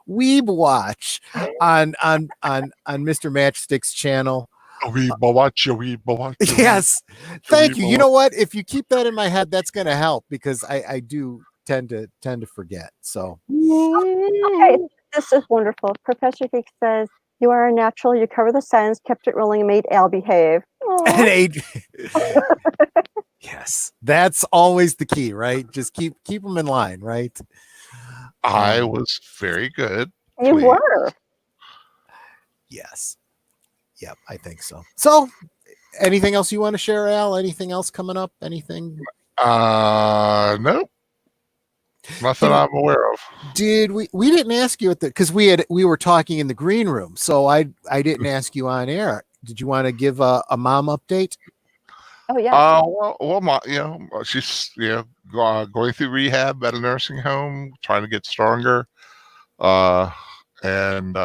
Weeb Watch on Mr. Matchstick's channel. Yes. Thank you. You know what? If you keep that in my head, that's going to help, because I do tend to forget. So okay, this is wonderful. Professor Geek says, you are a natural, you cover the science, kept it rolling, and made Al behave. And age. Yes, that's always the key, right? Just keep them in line, right? I was very good. You were. Yes. Yep, I think so. So, anything else you want to share, Al? Anything else coming up? Anything? Nope. Nothing I'm aware of. Did we didn't ask you because we were talking in the green room, so I didn't ask you on air. Did you want to give a mom update? Oh yeah. Mom, she's going through rehab at a nursing home, trying to get stronger. And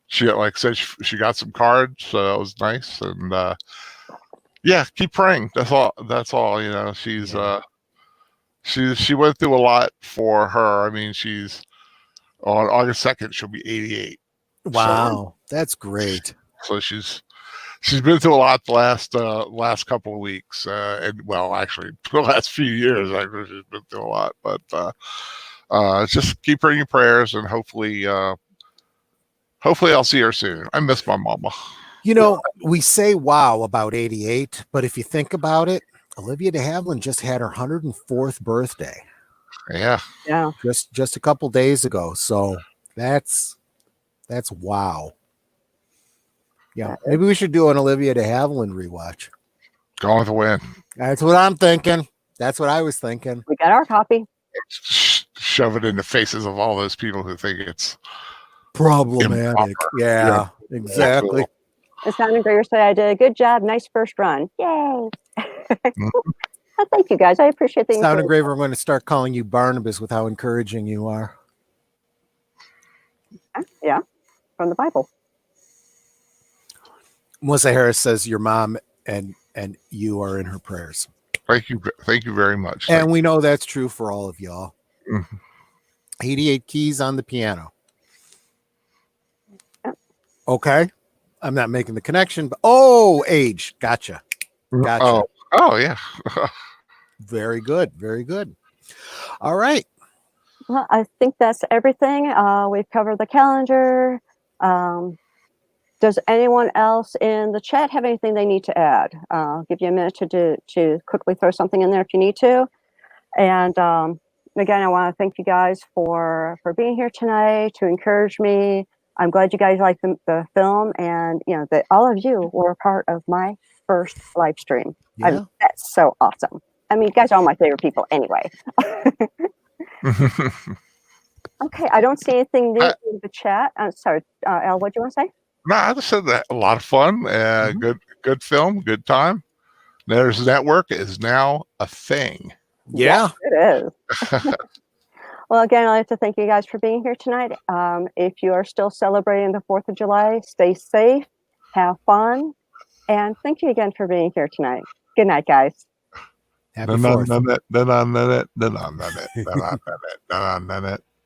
she, like I said, she got some cards, so that was nice. And keep praying. That's all. She went through a lot for her. I mean, she's on August 2nd, she'll be 88. Wow, that's great. So she's been through a lot the last couple of weeks, and actually the last few years. Actually, she's been through a lot. But just keep her in your prayers, and hopefully I'll see her soon. I miss my mama. We say wow about 88, but if you think about it, Olivia de Havilland just had her 104th birthday. Yeah. Just a couple days ago. So that's wow. Yeah, maybe we should do an Olivia de Havilland rewatch. Going with the wind. That's what I'm thinking. That's what I was thinking. We got our copy. Shove it in the faces of all those people who think it's problematic. Yeah, exactly. The sound engraver said I did a good job. Nice first run. Yay. Well, thank you guys. I appreciate the sound engraver. I'm going to start calling you Barnabas with how encouraging you are. Yeah, from the Bible. Melissa Harris says your mom and you are in her prayers. Thank you very much. And we know that's true for all of y'all. 88 keys on the piano. Okay. I'm not making the connection, but age. Gotcha. Oh yeah. Very good. Very good. All right. Well, I think that's everything. We've covered the calendar. Does anyone else in the chat have anything they need to add? I'll give you a minute to quickly throw something in there if you need to. And again, I want to thank you guys for being here tonight, to encourage me. I'm glad you guys liked the film, and that all of you were a part of my first live stream. Yeah. That's so awesome. I mean, you guys are all my favorite people anyway. Okay, I don't see anything new in the chat. Sorry, Al, what do you want to say? No, I just said that a lot of fun. Good film, good time. There's Network is now a thing. Yeah, it is. Well, again, I'd like to thank you guys for being here tonight. If you are still celebrating the 4th of July, stay safe, have fun, and thank you again for being here tonight. Good night, guys. Happy 4th.